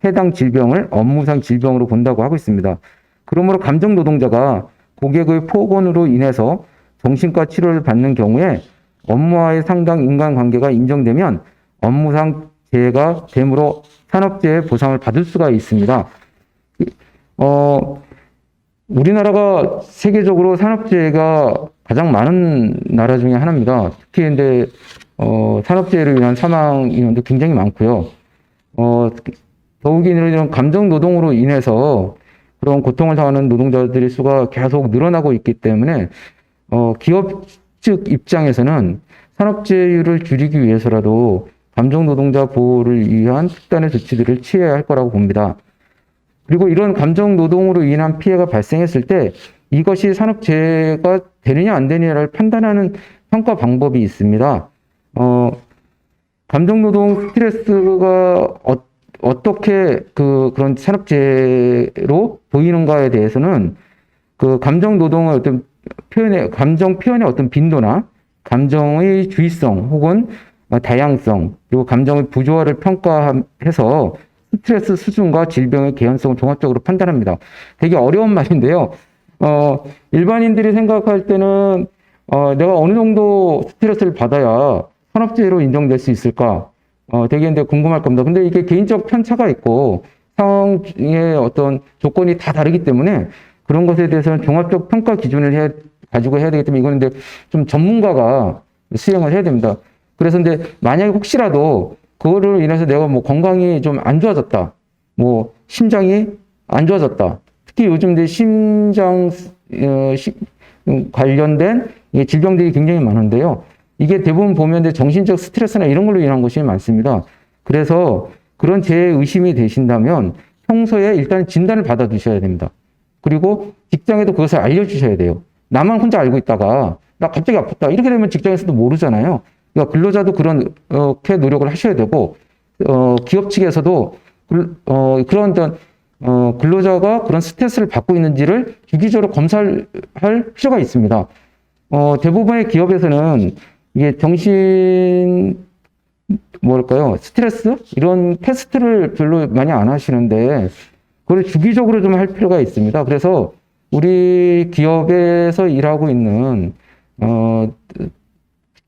해당 질병을 업무상 질병으로 본다고 하고 있습니다. 그러므로 감정노동자가 고객의 폭언으로 인해서 정신과 치료를 받는 경우에 업무와의 상당 인과관계가 인정되면 업무상 재해가 되므로 산업재해 보상을 받을 수가 있습니다. 우리나라가 세계적으로 산업재해가 가장 많은 나라 중에 하나입니다. 특히 산업재해로 인한 사망 인원도 굉장히 많고요. 더욱이 이런 감정 노동으로 인해서 그런 고통을 당하는 노동자들의 수가 계속 늘어나고 있기 때문에 기업 측 입장에서는 산업재해율을 줄이기 위해서라도 감정 노동자 보호를 위한 특단의 조치들을 취해야 할 거라고 봅니다. 그리고 이런 감정 노동으로 인한 피해가 발생했을 때 이것이 산업재해가 되느냐 안 되느냐를 판단하는 평가 방법이 있습니다. 감정 노동 스트레스가 어떻게 그런 산업재해로 보이는가에 대해서는 그 감정 노동의 어떤 감정 표현의 어떤 빈도나 감정의 주의성 혹은 다양성 그리고 감정의 부조화를 평가해서 스트레스 수준과 질병의 개연성을 종합적으로 판단합니다. 되게 어려운 말인데요. 일반인들이 생각할 때는 내가 어느 정도 스트레스를 받아야 산업재해로 인정될 수 있을까? 되게 궁금할 겁니다. 근데 이게 개인적 편차가 있고 상황의 어떤 조건이 다 다르기 때문에 그런 것에 대해서는 종합적 평가 기준을 가지고 해야 되기 때문에 이거는 좀 전문가가 수행을 해야 됩니다. 그래서 만약에 혹시라도 그거로 인해서 내가 건강이 좀 안 좋아졌다, 심장이 안 좋아졌다, 특히 요즘 심장 관련된 질병들이 굉장히 많은데요. 이게 대부분 보면 정신적 스트레스나 이런 걸로 인한 것이 많습니다. 그래서 그런 의심이 되신다면 평소에 일단 진단을 받아두셔야 됩니다. 그리고 직장에도 그것을 알려주셔야 돼요. 나만 혼자 알고 있다가 나 갑자기 아팠다 이렇게 되면 직장에서도 모르잖아요. 그러니까 근로자도 그렇게 노력을 하셔야 되고 기업 측에서도 그런 근로자가 그런 스트레스를 받고 있는지를 주기적으로 검사할 필요가 있습니다. 대부분의 기업에서는 이게 스트레스? 이런 테스트를 별로 많이 안 하시는데, 그걸 주기적으로 좀 할 필요가 있습니다. 그래서 우리 기업에서 일하고 있는,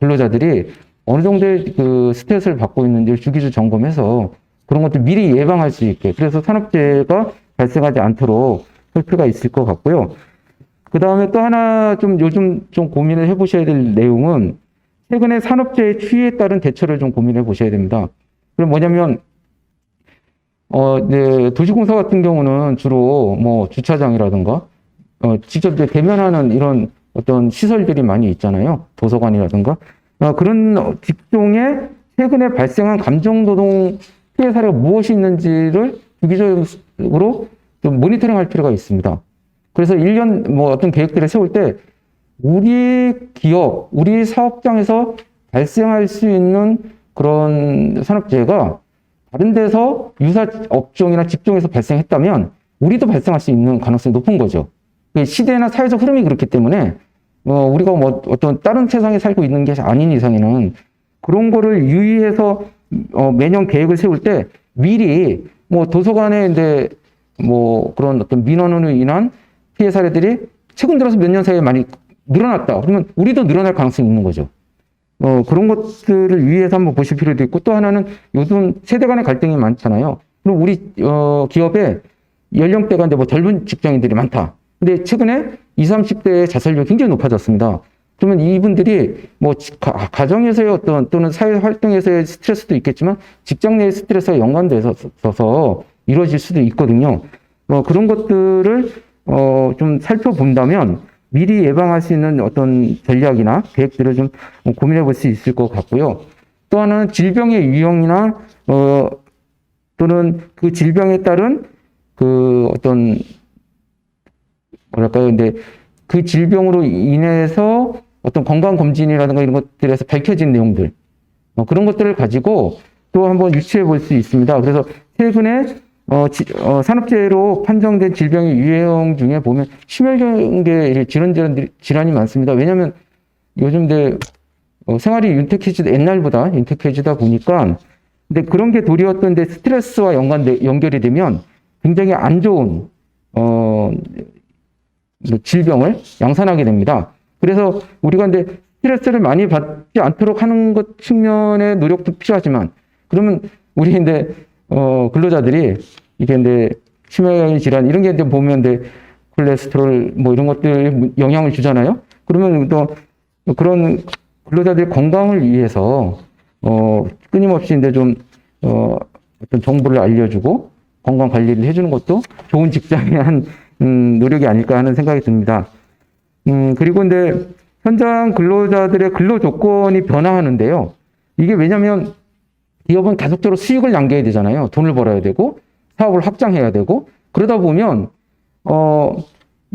근로자들이 어느 정도의 그 스트레스를 받고 있는지를 주기적으로 점검해서 그런 것들 미리 예방할 수 있게. 그래서 산업재해가 발생하지 않도록 할 필요가 있을 것 같고요. 그 다음에 또 하나 좀 요즘 좀 고민을 해보셔야 될 내용은 최근에 산업재해 추이에 따른 대처를 좀 고민해 보셔야 됩니다. 그럼 뭐냐면, 네, 도시공사 같은 경우는 주로 뭐 주차장이라든가, 직접 이제 대면하는 이런 어떤 시설들이 많이 있잖아요. 도서관이라든가. 그런 직종에 최근에 발생한 감정노동 피해 사례가 무엇이 있는지를 주기적으로 좀 모니터링 할 필요가 있습니다. 그래서 1년 뭐 어떤 계획들을 세울 때 우리 기업, 우리 사업장에서 발생할 수 있는 그런 산업재해가 다른 데서 유사 업종이나 직종에서 발생했다면 우리도 발생할 수 있는 가능성이 높은 거죠. 시대나 사회적 흐름이 그렇기 때문에 우리가 뭐 어떤 다른 세상에 살고 있는 게 아닌 이상에는 그런 거를 유의해서 매년 계획을 세울 때 미리 뭐 도서관에 이제 뭐 그런 어떤 민원으로 인한 피해 사례들이 최근 들어서 몇 년 사이에 많이 늘어났다. 그러면 우리도 늘어날 가능성이 있는 거죠. 그런 것들을 유의해서 한번 보실 필요도 있고 또 하나는 요즘 세대 간의 갈등이 많잖아요. 그럼 우리 기업에 연령대가 이제 뭐 젊은 직장인들이 많다. 근데 최근에 20, 30대의 자살률이 굉장히 높아졌습니다. 그러면 이분들이 뭐 가정에서의 어떤 또는 사회 활동에서의 스트레스도 있겠지만 직장 내의 스트레스와 연관돼서 이루어질 수도 있거든요. 그런 것들을 좀 살펴본다면 미리 예방할 수 있는 어떤 전략이나 계획들을 좀 고민해 볼 수 있을 것 같고요. 또 하나는 질병의 유형이나 또는 그 질병에 따른 그 어떤 뭐랄까요? 근데 그 질병으로 인해서 어떤 건강검진이라든가 이런 것들에서 밝혀진 내용들, 그런 것들을 가지고 또 한번 유추해 볼 수 있습니다. 그래서 최근에 산업재해로 판정된 질병의 유형 중에 보면 심혈경계 질환이 많습니다. 왜냐하면 요즘 생활이 옛날보다 윤택해지다 보니까 근데 그런 게 도리었던데 스트레스와 연결이 되면 굉장히 안 좋은 질병을 양산하게 됩니다. 그래서 우리가 근데 스트레스를 많이 받지 않도록 하는 것 측면의 노력도 필요하지만 그러면 우리 근데 근로자들이 이게 근데 심혈관 질환 이런 게 이제 보면 콜레스테롤 뭐 이런 것들 영향을 주잖아요. 그러면 또 그런 근로자들의 건강을 위해서 끊임없이 이제 좀 어떤 정보를 알려주고 건강 관리를 해주는 것도 좋은 직장의 한 노력이 아닐까 하는 생각이 듭니다. 그리고 근데 현장 근로자들의 근로 조건이 변화하는데요. 이게 왜냐하면 기업은 계속적으로 수익을 남겨야 되잖아요. 돈을 벌어야 되고 사업을 확장해야 되고 그러다 보면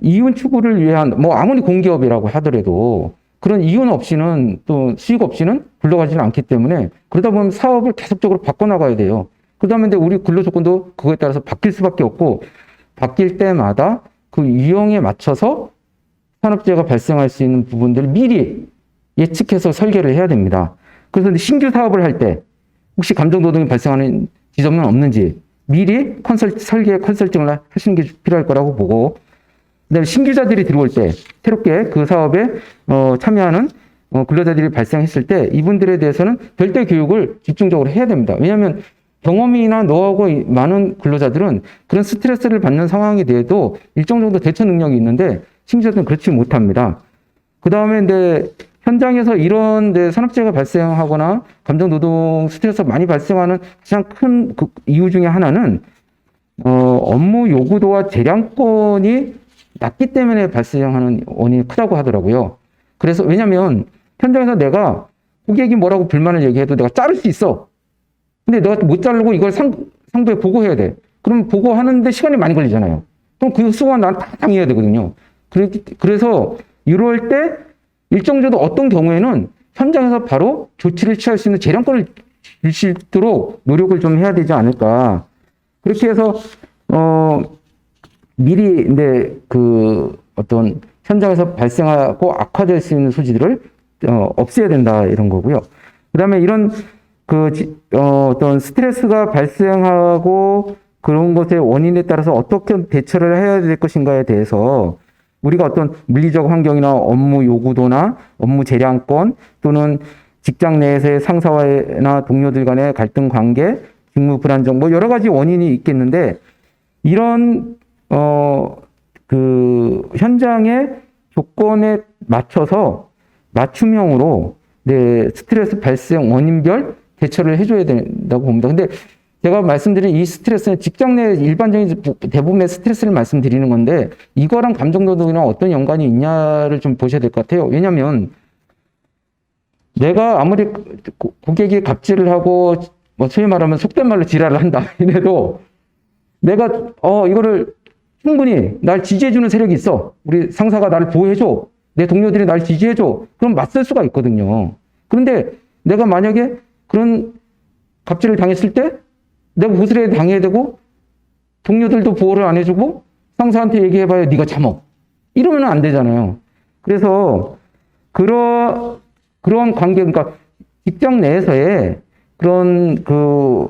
이윤 추구를 위한 뭐 아무리 공기업이라고 하더라도 그런 이윤 없이는 또 수익 없이는 굴러가지는 않기 때문에 그러다 보면 사업을 계속적으로 바꿔나가야 돼요. 그러다 보면 우리 근로 조건도 그거에 따라서 바뀔 수밖에 없고 바뀔 때마다 그 유형에 맞춰서 산업재해가 발생할 수 있는 부분들을 미리 예측해서 설계를 해야 됩니다. 그래서 신규 사업을 할 때 혹시 감정노동이 발생하는 지점은 없는지 미리 설계 컨설팅을 하시는 게 필요할 거라고 보고 그다음에 신규자들이 들어올 때 새롭게 그 사업에 참여하는 근로자들이 발생했을 때 이분들에 대해서는 별도의 교육을 집중적으로 해야 됩니다. 왜냐하면 경험이나 노하우가 많은 근로자들은 그런 스트레스를 받는 상황에 대해도 일정 정도 대처 능력이 있는데 신규자들은 그렇지 못합니다. 그 다음에 이제 현장에서 이런 산업재해가 발생하거나 감정노동 스트레스가 많이 발생하는 가장 큰 그 이유 중에 하나는 업무 요구도와 재량권이 낮기 때문에 발생하는 원인이 크다고 하더라고요. 그래서 왜냐하면 현장에서 내가 고객이 뭐라고 불만을 얘기해도 내가 자를 수 있어. 근데 내가 못 자르고 이걸 상부에 보고해야 돼. 그럼 보고하는데 시간이 많이 걸리잖아요. 그럼 그 수고는 난 다 당해야 되거든요. 그래서 이럴 때 일정 정도 어떤 경우에는 현장에서 바로 조치를 취할 수 있는 재량권을 줄 수 있도록 노력을 좀 해야 되지 않을까. 그렇게 해서 미리 근데 그 어떤 현장에서 발생하고 악화될 수 있는 소지들을 없애야 된다 이런 거고요. 그다음에 이런 어떤 스트레스가 발생하고 그런 것의 원인에 따라서 어떻게 대처를 해야 될 것인가에 대해서 우리가 어떤 물리적 환경이나 업무 요구도나 업무 재량권 또는 직장 내에서의 상사와나 동료들 간의 갈등 관계, 직무 불안정 뭐 여러 가지 원인이 있겠는데 이런 그 현장의 조건에 맞춰서 맞춤형으로 스트레스 발생 원인별 대처를 해줘야 된다고 봅니다. 근데 제가 말씀드린 이 스트레스는 직장 내 일반적인 대부분의 스트레스를 말씀드리는 건데 이거랑 감정노동이랑 어떤 연관이 있냐를 좀 보셔야 될 것 같아요. 왜냐하면 내가 아무리 고객이 갑질을 하고 뭐 소위 말하면 속된 말로 지랄을 한다 이래도 내가 이거를 충분히 날 지지해주는 세력이 있어. 우리 상사가 나를 보호해줘. 내 동료들이 나를 지지해줘. 그럼 맞설 수가 있거든요. 그런데 내가 만약에 그런 갑질을 당했을 때 내가 고스란히 당해야 되고 동료들도 보호를 안 해주고 상사한테 얘기해봐야 네가 참어. 이러면 안 되잖아요. 그래서 그런 관계, 그러니까 직장 내에서의 그런 그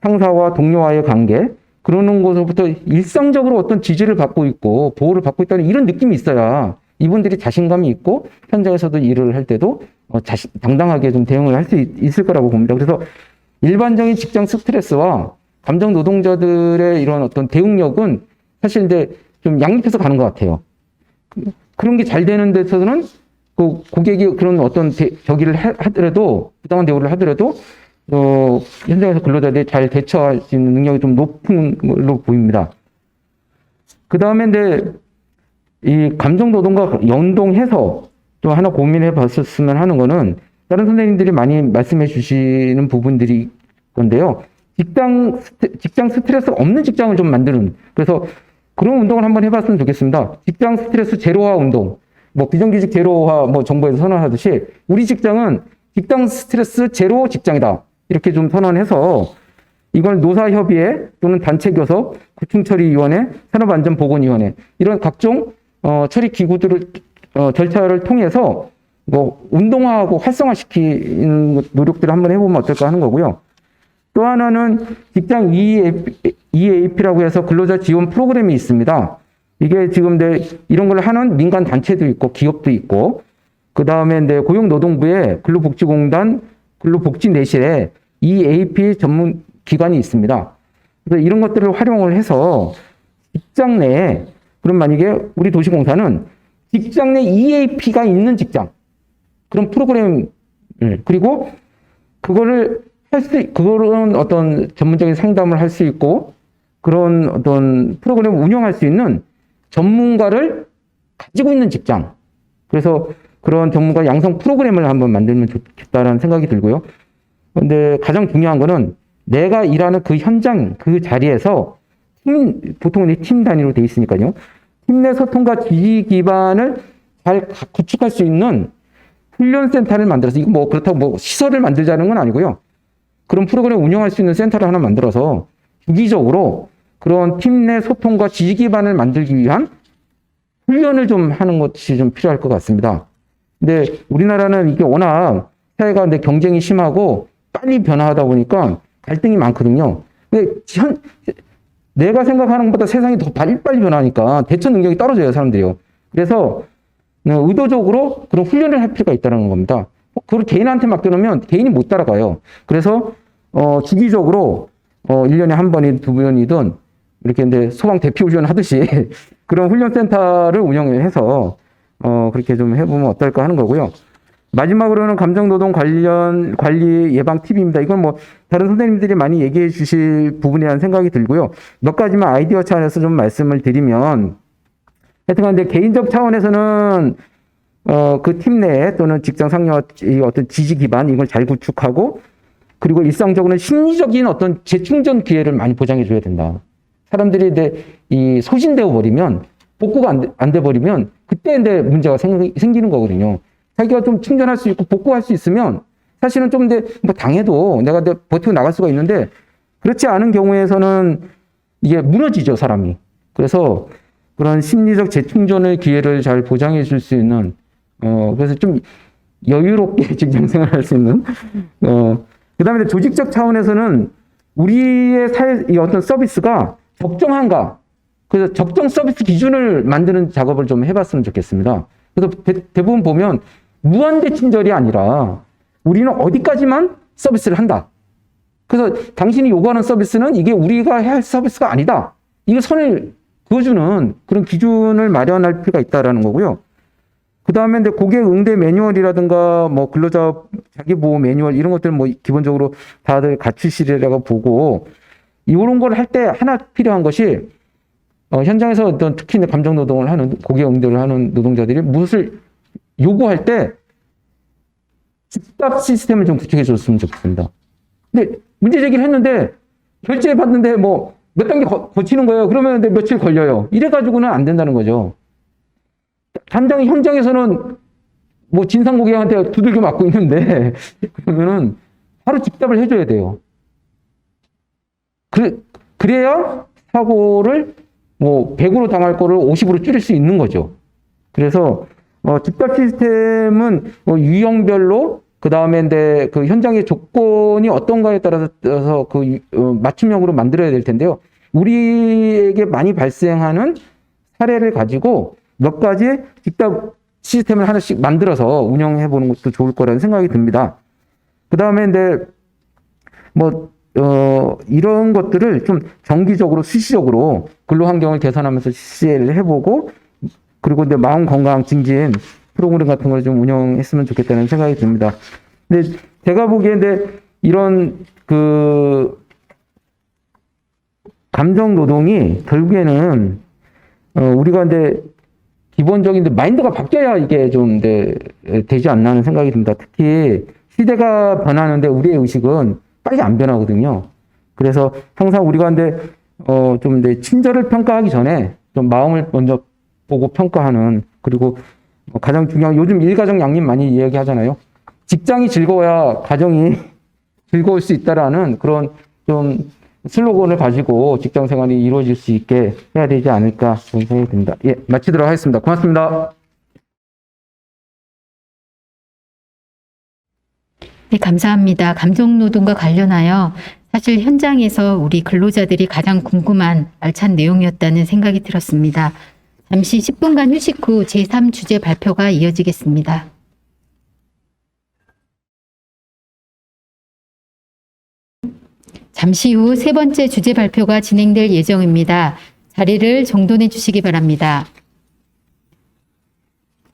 상사와 동료와의 관계, 그러는 곳으로부터 일상적으로 어떤 지지를 받고 있고 보호를 받고 있다는 이런 느낌이 있어야 이분들이 자신감이 있고 현장에서도 일을 할 때도 당당하게 좀 대응을 할 수 있을 거라고 봅니다. 그래서 일반적인 직장 스트레스와 감정 노동자들의 이런 어떤 대응력은 사실 이제 좀 양립해서 가는 것 같아요. 그런 게 잘 되는 데서는 그 고객이 그런 어떤 저기를 하더라도 부당한 대우를 하더라도 현장에서 근로자들이 잘 대처할 수 있는 능력이 좀 높은 걸로 보입니다. 그 다음에 이제 이 감정 노동과 연동해서 좀 하나 고민해 봤었으면 하는 거는 다른 선생님들이 많이 말씀해 주시는 부분들이 건데요. 직장 스트레스 없는 직장을 좀 만드는, 그래서 그런 운동을 한번 해봤으면 좋겠습니다. 직장 스트레스 제로화 운동, 뭐 비정규직 제로화 뭐 정부에서 선언하듯이 우리 직장은 직장 스트레스 제로 직장이다. 이렇게 좀 선언해서 이걸 노사협의회 또는 단체교섭, 구충처리위원회, 산업안전보건위원회 이런 각종 처리 기구들을 절차를 통해서 뭐 운동화하고 활성화시키는 노력들을 한번 해보면 어떨까 하는 거고요. 또 하나는 직장 EAP라고 해서 근로자 지원 프로그램이 있습니다. 이게 지금 이런 걸 하는 민간 단체도 있고 기업도 있고, 그 다음에 고용노동부의 근로복지공단 근로복지내실에 EAP 전문 기관이 있습니다. 그래서 이런 것들을 활용을 해서 직장 내에, 그럼 만약에 우리 도시공사는 직장 내 EAP가 있는 직장, 그런 프로그램, 그리고 그거는 어떤 전문적인 상담을 할 수 있고, 그런 어떤 프로그램을 운영할 수 있는 전문가를 가지고 있는 직장. 그래서 그런 전문가 양성 프로그램을 한번 만들면 좋겠다라는 생각이 들고요. 근데 가장 중요한 거는 내가 일하는 그 현장, 그 자리에서 보통은 팀 단위로 돼 있으니까요. 팀 내 소통과 지지 기반을 잘 구축할 수 있는 훈련센터를 만들어서, 이거 뭐 그렇다고 뭐 시설을 만들자는 건 아니고요. 그런 프로그램을 운영할 수 있는 센터를 하나 만들어서 주기적으로 그런 팀 내 소통과 지지 기반을 만들기 위한 훈련을 좀 하는 것이 좀 필요할 것 같습니다. 근데 우리나라는 이게 워낙 사회가 경쟁이 심하고 빨리 변화하다 보니까 갈등이 많거든요. 근데 내가 생각하는 것보다 세상이 더 빨리 변하니까 대처 능력이 떨어져요, 사람들이요. 그래서 의도적으로 그런 훈련을 할 필요가 있다는 겁니다. 그걸 개인한테 맡겨놓으면 개인이 못 따라가요. 그래서 주기적으로 1년에 한 번이든 2번이든 이렇게 소방 대피 훈련 하듯이 그런 훈련센터를 운영해서 그렇게 좀 해보면 어떨까 하는 거고요. 마지막으로는 감정노동 관리 예방 팁입니다. 이건 뭐 다른 선생님들이 많이 얘기해 주실 부분이라는 생각이 들고요. 몇 가지만 아이디어 차원에서 좀 말씀을 드리면, 하여튼 개인적 차원에서는 그 팀 내에 또는 직장 상여 어떤 지지 기반 이걸 잘 구축하고, 그리고 일상적으로는 심리적인 어떤 재충전 기회를 많이 보장해 줘야 된다. 사람들이 이 소진되어 버리면, 복구가 안 돼 버리면 그때 문제가 생기는 거거든요. 자기가 좀 충전할 수 있고 복구할 수 있으면 사실은 좀 뭐 당해도 내가 버티고 나갈 수가 있는데, 그렇지 않은 경우에서는 이게 무너지죠, 사람이. 그래서 그런 심리적 재충전의 기회를 잘 보장해 줄 수 있는, 그래서 좀 여유롭게 직장 생활을 할 수 있는, 그 다음에 조직적 차원에서는 우리의 이 어떤 서비스가 적정한가, 그래서 적정 서비스 기준을 만드는 작업을 좀 해봤으면 좋겠습니다. 그래서 대부분 보면 무한대 친절이 아니라 우리는 어디까지만 서비스를 한다. 그래서 당신이 요구하는 서비스는 이게 우리가 해야 할 서비스가 아니다. 이거 선을 그어주는 그런 기준을 마련할 필요가 있다라는 거고요. 그 다음에 이제 고객 응대 매뉴얼이라든가 뭐 근로자 자기 보호 매뉴얼 이런 것들 뭐 기본적으로 다들 갖추시리라고 보고 이런 걸 할 때 하나 필요한 것이 현장에서 어떤 특히 이제 감정 노동을 하는 고객 응대를 하는 노동자들이 무엇을 요구할 때 즉답 시스템을 좀 구축해 줬으면 좋겠습니다. 근데 문제 제기를 했는데 결제 받는데 뭐 몇 단계 거치는 거예요. 그러면 며칠 걸려요. 이래가지고는 안 된다는 거죠. 담당 현장에서는 뭐 진상 고객한테 두들겨 맞고 있는데 그러면은 바로 즉답을 해줘야 돼요. 그래야 사고를 뭐 100으로 당할 거를 50으로 줄일 수 있는 거죠. 그래서 즉답 시스템은 유형별로 그 다음에 그 현장의 조건이 어떤가에 따라서 맞춤형으로 만들어야 될 텐데요. 우리에게 많이 발생하는 사례를 가지고 몇 가지 즉답 시스템을 하나씩 만들어서 운영해 보는 것도 좋을 거라는 생각이 듭니다. 그 다음에 이런 것들을 좀 정기적으로 수시적으로 근로 환경을 개선하면서 실시를 해보고 그리고 마음 건강 증진 프로그램 같은 걸 좀 운영했으면 좋겠다는 생각이 듭니다. 근데 제가 보기에 이런 감정 노동이 결국에는 우리가 기본적인 마인드가 바뀌어야 이게 좀 되지 않나 하는 생각이 듭니다. 특히 시대가 변하는데 우리의 의식은 빨리 안 변하거든요. 그래서 항상 우리가 좀 친절을 평가하기 전에 좀 마음을 먼저 보고 평가하는 그리고 가장 중요한 요즘 일가정 양립 많이 이야기하잖아요. 직장이 즐거워야 가정이 즐거울 수 있다라는 그런 좀 슬로건을 가지고 직장 생활이 이루어질 수 있게 해야 되지 않을까 그런 생각이 듭니다. 예, 마치도록 하겠습니다. 고맙습니다. 네, 감사합니다. 감정노동과 관련하여 사실 현장에서 우리 근로자들이 가장 궁금한 알찬 내용이었다는 생각이 들었습니다. 잠시 10분간 휴식 후 제3주제 발표가 이어지겠습니다. 잠시 후 세 번째 주제 발표가 진행될 예정입니다. 자리를 정돈해 주시기 바랍니다.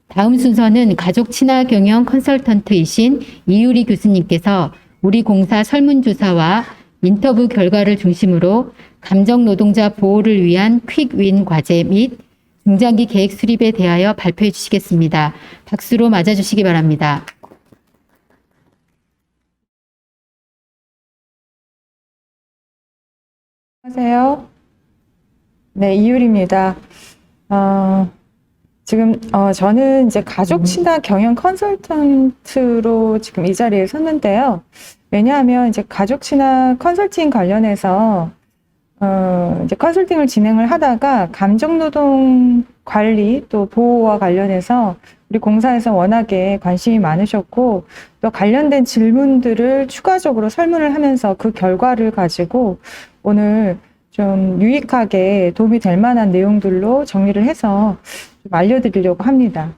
다음 순서는 가족 친화 경영 컨설턴트이신 이유리 교수님께서 우리 공사 설문조사와 인터뷰 결과를 중심으로 감정 노동자 보호를 위한 퀵윈 과제 및 중장기 계획 수립에 대하여 발표해 주시겠습니다. 박수로 맞아주시기 바랍니다. 안녕하세요. 네, 이유리입니다. 지금 저는 이제 가족 친화 경영 컨설턴트로 지금 이 자리에 섰는데요. 왜냐하면 이제 가족 친화 컨설팅 관련해서 이제 컨설팅을 진행을 하다가 감정 노동 관리 또 보호와 관련해서 우리 공사에서 워낙에 관심이 많으셨고 또 관련된 질문들을 추가적으로 설문을 하면서 그 결과를 가지고 오늘 좀 유익하게 도움이 될 만한 내용들로 정리를 해서 좀 알려드리려고 합니다.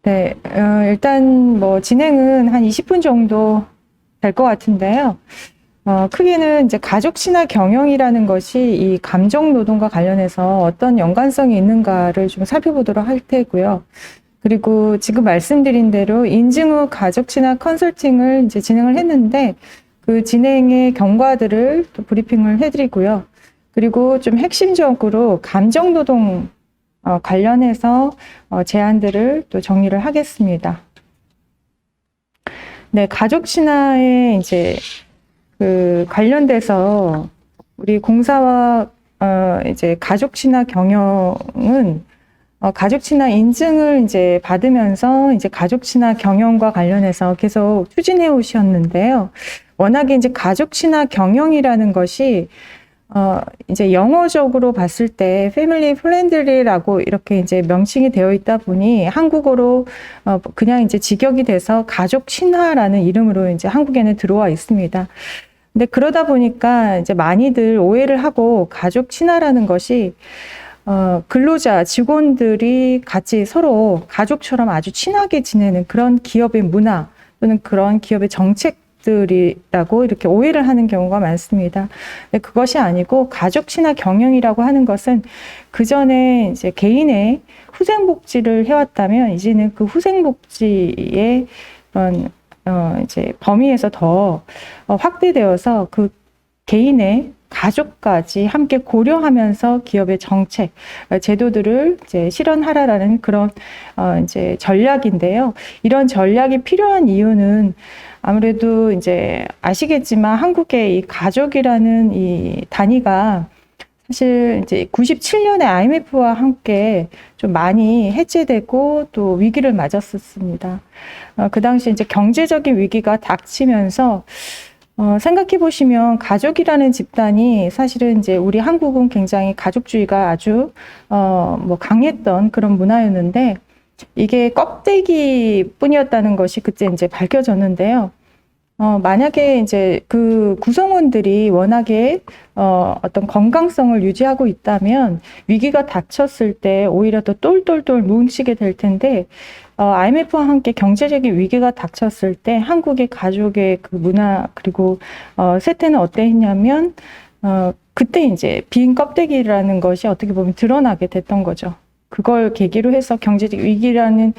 네, 일단 뭐 진행은 한 20분 정도 될 것 같은데요. 크게는 이제 가족 친화 경영이라는 것이 이 감정 노동과 관련해서 어떤 연관성이 있는가를 좀 살펴보도록 할 테고요. 그리고 지금 말씀드린 대로 인증 후 가족 친화 컨설팅을 이제 진행을 했는데 그 진행의 경과들을 또 브리핑을 해드리고요. 그리고 좀 핵심적으로 감정 노동 관련해서 제안들을 또 정리를 하겠습니다. 네, 가족 친화에 이제 그 관련돼서 우리 공사와 이제 가족 친화 경영은 가족 친화 인증을 이제 받으면서 이제 가족 친화 경영과 관련해서 계속 추진해 오셨는데요. 워낙에 이제 가족 친화 경영이라는 것이 이제 영어적으로 봤을 때 패밀리 프렌들리라고 이렇게 이제 명칭이 되어 있다 보니 한국어로 그냥 이제 직역이 돼서 가족 친화라는 이름으로 이제 한국에는 들어와 있습니다. 근데 그러다 보니까 이제 많이들 오해를 하고 가족 친화라는 것이 근로자, 직원들이 같이 서로 가족처럼 아주 친하게 지내는 그런 기업의 문화 또는 그런 기업의 정책 것들이라고 이렇게 오해를 하는 경우가 많습니다. 근데 그것이 아니고 가족 친화 경영이라고 하는 것은 그 전에 이제 개인의 후생복지를 해왔다면 이제는 그 후생복지의 그런 이제 범위에서 더 확대되어서 그 개인의 가족까지 함께 고려하면서 기업의 정책, 제도들을 이제 실현하라라는 그런 이제 전략인데요. 이런 전략이 필요한 이유는 아무래도 이제 아시겠지만 한국의 이 가족이라는 이 단위가 사실 이제 97년에 IMF와 함께 좀 많이 해체되고 또 위기를 맞았었습니다. 그 당시 이제 경제적인 위기가 닥치면서 생각해 보시면 가족이라는 집단이 사실은 이제 우리 한국은 굉장히 가족주의가 아주 뭐 강했던 그런 문화였는데 이게 껍데기뿐이었다는 것이 그때 이제 밝혀졌는데요. 만약에 이제 그 구성원들이 워낙에 어떤 건강성을 유지하고 있다면 위기가 닥쳤을 때 오히려 더 똘똘똘 뭉치게 될 텐데 IMF와 함께 경제적인 위기가 닥쳤을 때 한국의 가족의 그 문화 그리고 세태는 어땠냐면 그때 이제 빈 껍데기라는 것이 어떻게 보면 드러나게 됐던 거죠. 그걸 계기로 해서 경제적 위기라는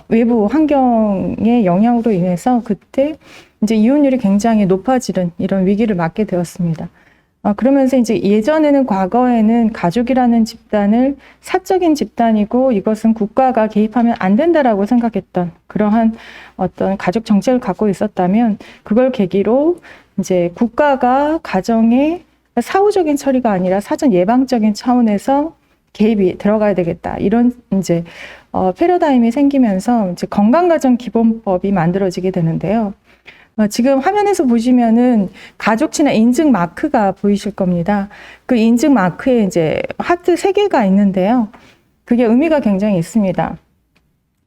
외부 환경의 영향으로 인해서 그때 이제 이혼율이 굉장히 높아지는 이런 위기를 맞게 되었습니다. 그러면서 이제 예전에는 과거에는 가족이라는 집단을 사적인 집단이고 이것은 국가가 개입하면 안 된다라고 생각했던 그러한 어떤 가족 정책을 갖고 있었다면 그걸 계기로 이제 국가가 가정의 사후적인 처리가 아니라 사전 예방적인 차원에서 개입이 들어가야 되겠다. 이런 이제 패러다임이 생기면서 이제 건강가정기본법이 만들어지게 되는데요. 지금 화면에서 보시면은 가족 친화 인증 마크가 보이실 겁니다. 그 인증 마크에 이제 하트 3개가 있는데요. 그게 의미가 굉장히 있습니다.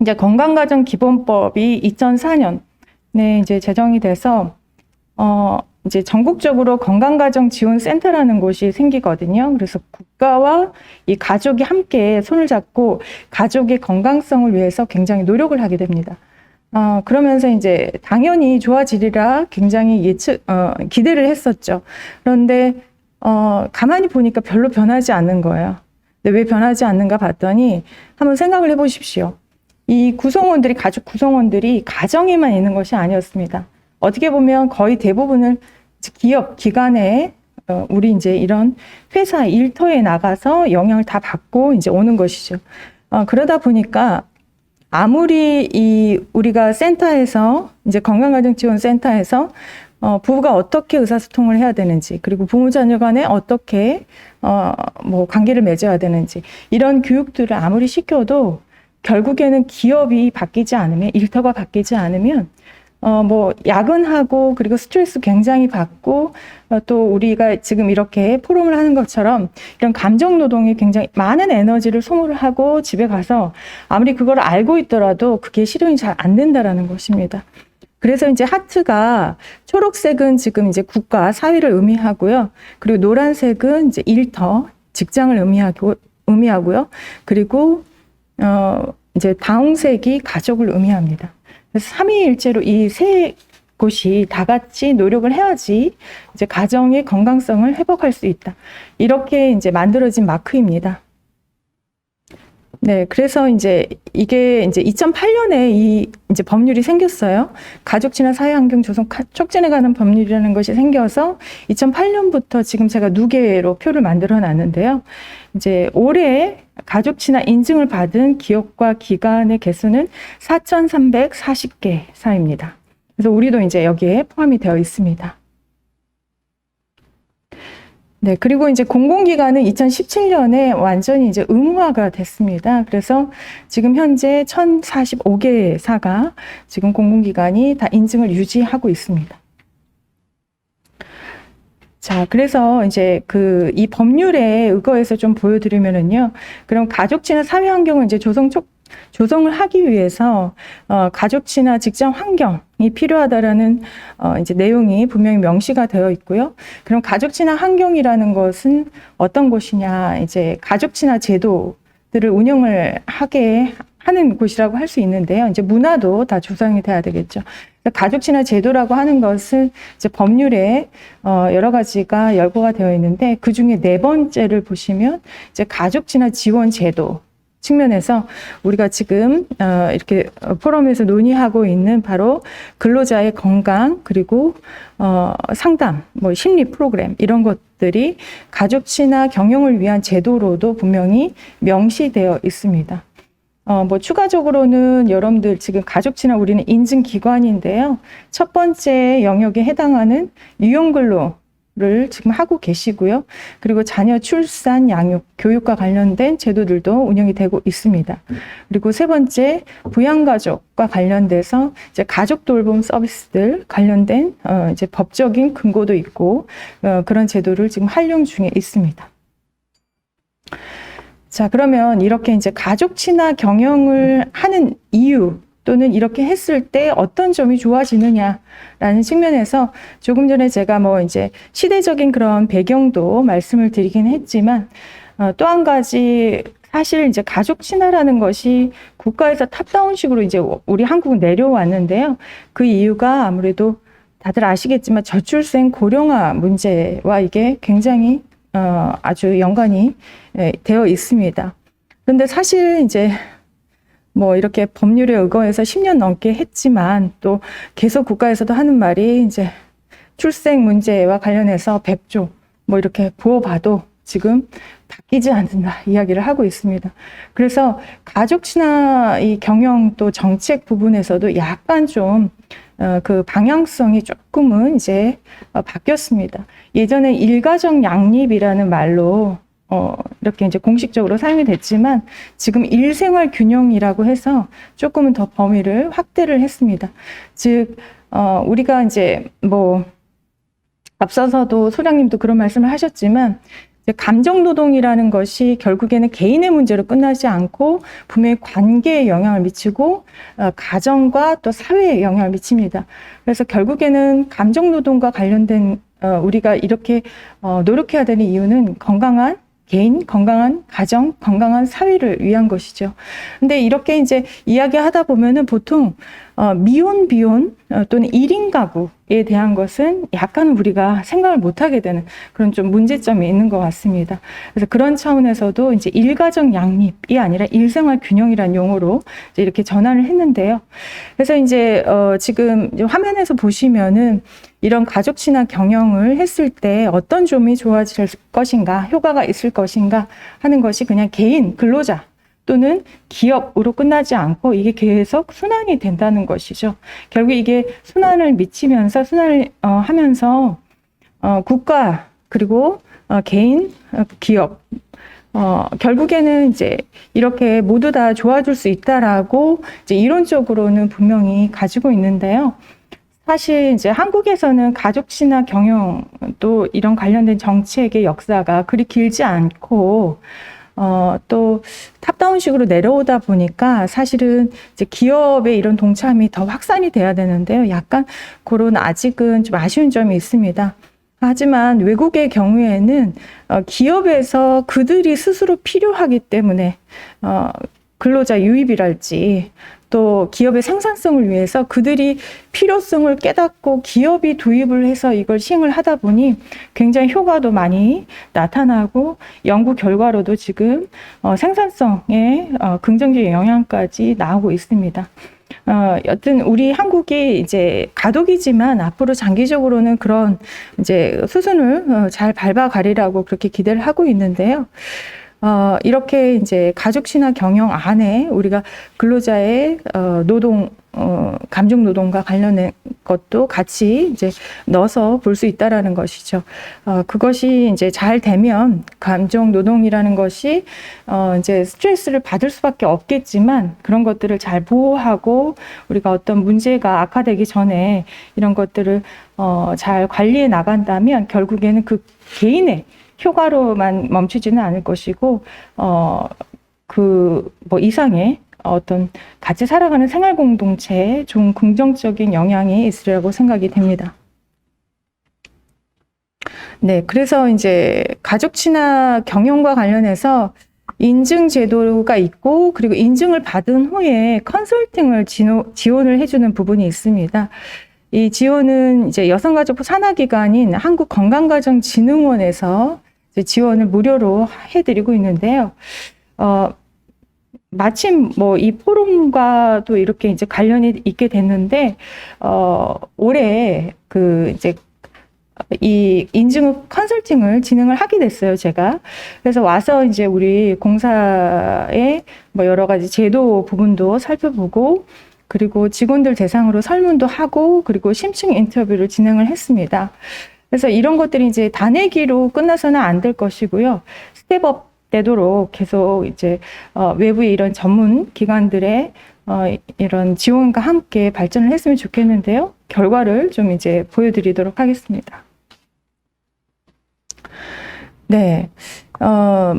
이제 건강가정기본법이 2004년에 이제 제정이 돼서 이제 전국적으로 건강가정지원센터라는 곳이 생기거든요. 그래서 국가와 이 가족이 함께 손을 잡고 가족의 건강성을 위해서 굉장히 노력을 하게 됩니다. 그러면서 이제 당연히 좋아지리라 굉장히 기대를 했었죠. 그런데, 가만히 보니까 별로 변하지 않는 거예요. 근데 왜 변하지 않는가 봤더니 한번 생각을 해 보십시오. 이 가족 구성원들이 가정에만 있는 것이 아니었습니다. 어떻게 보면 거의 대부분을 기업, 기관에, 우리 이제 이런 회사 일터에 나가서 영향을 다 받고 이제 오는 것이죠. 그러다 보니까 아무리 우리가 센터에서 이제 건강가정지원센터에서 부부가 어떻게 의사소통을 해야 되는지 그리고 부모 자녀 간에 어떻게 뭐 관계를 맺어야 되는지 이런 교육들을 아무리 시켜도 결국에는 기업이 바뀌지 않으면 일터가 바뀌지 않으면 뭐 야근하고 그리고 스트레스 굉장히 받고 또 우리가 지금 이렇게 포럼을 하는 것처럼 이런 감정 노동에 굉장히 많은 에너지를 소모를 하고 집에 가서 아무리 그걸 알고 있더라도 그게 실현이 잘 안 된다라는 것입니다. 그래서 이제 하트가 초록색은 지금 이제 국가, 사회를 의미하고요. 그리고 노란색은 이제 일터, 직장을 의미하고요. 그리고 이제 다홍색이 가족을 의미합니다. 그래서 삼위일체로 이 세 곳이 다 같이 노력을 해야지 이제 가정의 건강성을 회복할 수 있다. 이렇게 이제 만들어진 마크입니다. 네, 그래서 이제 이게 이제 2008년에 이제 법률이 생겼어요. 가족 친화 사회 환경 조성 촉진해 가는 법률이라는 것이 생겨서 2008년부터 지금 제가 누계로 표를 만들어 놨는데요. 이제 올해 가족 친화 인증을 받은 기업과 기관의 개수는 4,340개 사입니다. 그래서 우리도 이제 여기에 포함이 되어 있습니다. 네, 그리고 이제 공공기관은 2017년에 완전히 이제 의무화가 됐습니다. 그래서 지금 현재 1,045개사가 지금 공공기관이 다 인증을 유지하고 있습니다. 자, 그래서 이제 이 법률에 의거해서 좀 보여드리면은요. 그럼 가족 친화 사회 환경을 이제 조성을 하기 위해서 가족 친화 직장 환경이 필요하다라는 이제 내용이 분명히 명시가 되어 있고요. 그럼 가족 친화 환경이라는 것은 어떤 것이냐? 이제 가족 친화 제도들을 운영을 하게 하는 곳이라고 할 수 있는데요. 이제 문화도 다 조성이 돼야 되겠죠. 가족 친화 제도라고 하는 것은 이제 법률에 여러 가지가 열거가 되어 있는데 그 중에 네 번째를 보시면 이제 가족 친화 지원 제도 측면에서 우리가 지금 이렇게 포럼에서 논의하고 있는 바로 근로자의 건강 그리고 상담, 뭐 심리 프로그램 이런 것들이 가족 친화 경영을 위한 제도로도 분명히 명시되어 있습니다. 뭐 추가적으로는 여러분들 지금 가족 친화 우리는 인증 기관인데요. 첫 번째 영역에 해당하는 유용근로를 지금 하고 계시고요. 그리고 자녀 출산, 양육, 교육과 관련된 제도들도 운영이 되고 있습니다. 그리고 세 번째 부양가족과 관련돼서 이제 가족 돌봄 서비스들 관련된 이제 법적인 근거도 있고 그런 제도를 지금 활용 중에 있습니다. 자, 그러면 이렇게 이제 가족 친화 경영을 하는 이유 또는 이렇게 했을 때 어떤 점이 좋아지느냐라는 측면에서 조금 전에 제가 뭐 이제 시대적인 그런 배경도 말씀을 드리긴 했지만 또 한 가지 사실 이제 가족 친화라는 것이 국가에서 탑다운식으로 이제 우리 한국은 내려왔는데요. 그 이유가 아무래도 다들 아시겠지만 저출생 고령화 문제와 이게 굉장히 아주 연관이 되어 있습니다. 그런데 사실 이제 뭐 이렇게 법률에 의거해서 10년 넘게 했지만 또 계속 국가에서도 하는 말이 이제 출생 문제와 관련해서 100조 뭐 이렇게 부어봐도 지금 바뀌지 않는다 이야기를 하고 있습니다. 그래서 가족 친화 이 경영 또 정책 부분에서도 약간 좀 그 방향성이 조금은 이제 바뀌었습니다. 예전에 일가정 양립이라는 말로 이렇게 이제 공식적으로 사용이 됐지만 지금 일생활 균형이라고 해서 조금은 더 범위를 확대를 했습니다. 즉 우리가 이제 뭐 앞서서도 소장님도 그런 말씀을 하셨지만 감정노동이라는 것이 결국에는 개인의 문제로 끝나지 않고 분명히 관계에 영향을 미치고 가정과 또 사회에 영향을 미칩니다. 그래서 결국에는 감정노동과 관련된 우리가 이렇게 노력해야 되는 이유는 건강한 개인, 건강한 가정, 건강한 사회를 위한 것이죠. 근데 이렇게 이제 이야기하다 보면은 보통 미혼, 비혼 또는 1인 가구에 대한 것은 약간 우리가 생각을 못 하게 되는 그런 좀 문제점이 있는 것 같습니다. 그래서 그런 차원에서도 이제 일가정 양립이 아니라 일생활 균형이라는 용어로 이제 이렇게 전환을 했는데요. 그래서 이제 지금 화면에서 보시면은 이런 가족 친화 경영을 했을 때 어떤 점이 좋아질 것인가, 효과가 있을 것인가 하는 것이 그냥 개인, 근로자 또는 기업으로 끝나지 않고 이게 계속 순환이 된다는 것이죠. 결국 이게 순환을 미치면서 순환을 하면서 국가 그리고 개인, 기업 결국에는 이제 이렇게 모두 다 좋아질 수 있다라고 이제 이론적으로는 분명히 가지고 있는데요. 사실 이제 한국에서는 가족 친화 경영 또 이런 관련된 정책의 역사가 그리 길지 않고 또 탑다운식으로 내려오다 보니까 사실은 이제 기업의 이런 동참이 더 확산이 돼야 되는데요. 약간 그런 아직은 좀 아쉬운 점이 있습니다. 하지만 외국의 경우에는 기업에서 그들이 스스로 필요하기 때문에 근로자 유입이랄지 또 기업의 생산성을 위해서 그들이 필요성을 깨닫고 기업이 도입을 해서 이걸 시행을 하다 보니 굉장히 효과도 많이 나타나고 연구 결과로도 지금 생산성에 긍정적인 영향까지 나오고 있습니다. 여튼 우리 한국이 이제 가독이지만 앞으로 장기적으로는 그런 이제 수순을 잘 밟아가리라고 그렇게 기대를 하고 있는데요. 이렇게 이제 가족 친화 경영 안에 우리가 근로자의 노동, 감정 노동과 관련된 것도 같이 이제 넣어서 볼 수 있다라는 것이죠. 그것이 이제 잘 되면 감정 노동이라는 것이 이제 스트레스를 받을 수밖에 없겠지만 그런 것들을 잘 보호하고 우리가 어떤 문제가 악화되기 전에 이런 것들을 잘 관리해 나간다면 결국에는 그 개인의 효과로만 멈추지는 않을 것이고, 뭐 이상의 어떤 같이 살아가는 생활 공동체에 좀 긍정적인 영향이 있으리라고 생각이 됩니다. 네, 그래서 이제 가족 친화 경영과 관련해서 인증 제도가 있고 그리고 인증을 받은 후에 컨설팅을 지원을 해주는 부분이 있습니다. 이 지원은 이제 여성가족부 산하기관인 한국건강가정진흥원에서 이제 지원을 무료로 해드리고 있는데요. 마침 뭐 이 포럼과도 이렇게 이제 관련이 있게 됐는데, 올해 이제 이 인증 컨설팅을 진행을 하게 됐어요, 제가. 그래서 와서 이제 우리 공사의 뭐 여러 가지 제도 부분도 살펴보고, 그리고 직원들 대상으로 설문도 하고, 그리고 심층 인터뷰를 진행을 했습니다. 그래서 이런 것들이 이제 단회기로 끝나서는 안 될 것이고요. 스텝업 되도록 계속 이제 외부의 이런 전문 기관들의 이런 지원과 함께 발전을 했으면 좋겠는데요. 결과를 좀 이제 보여드리도록 하겠습니다. 네.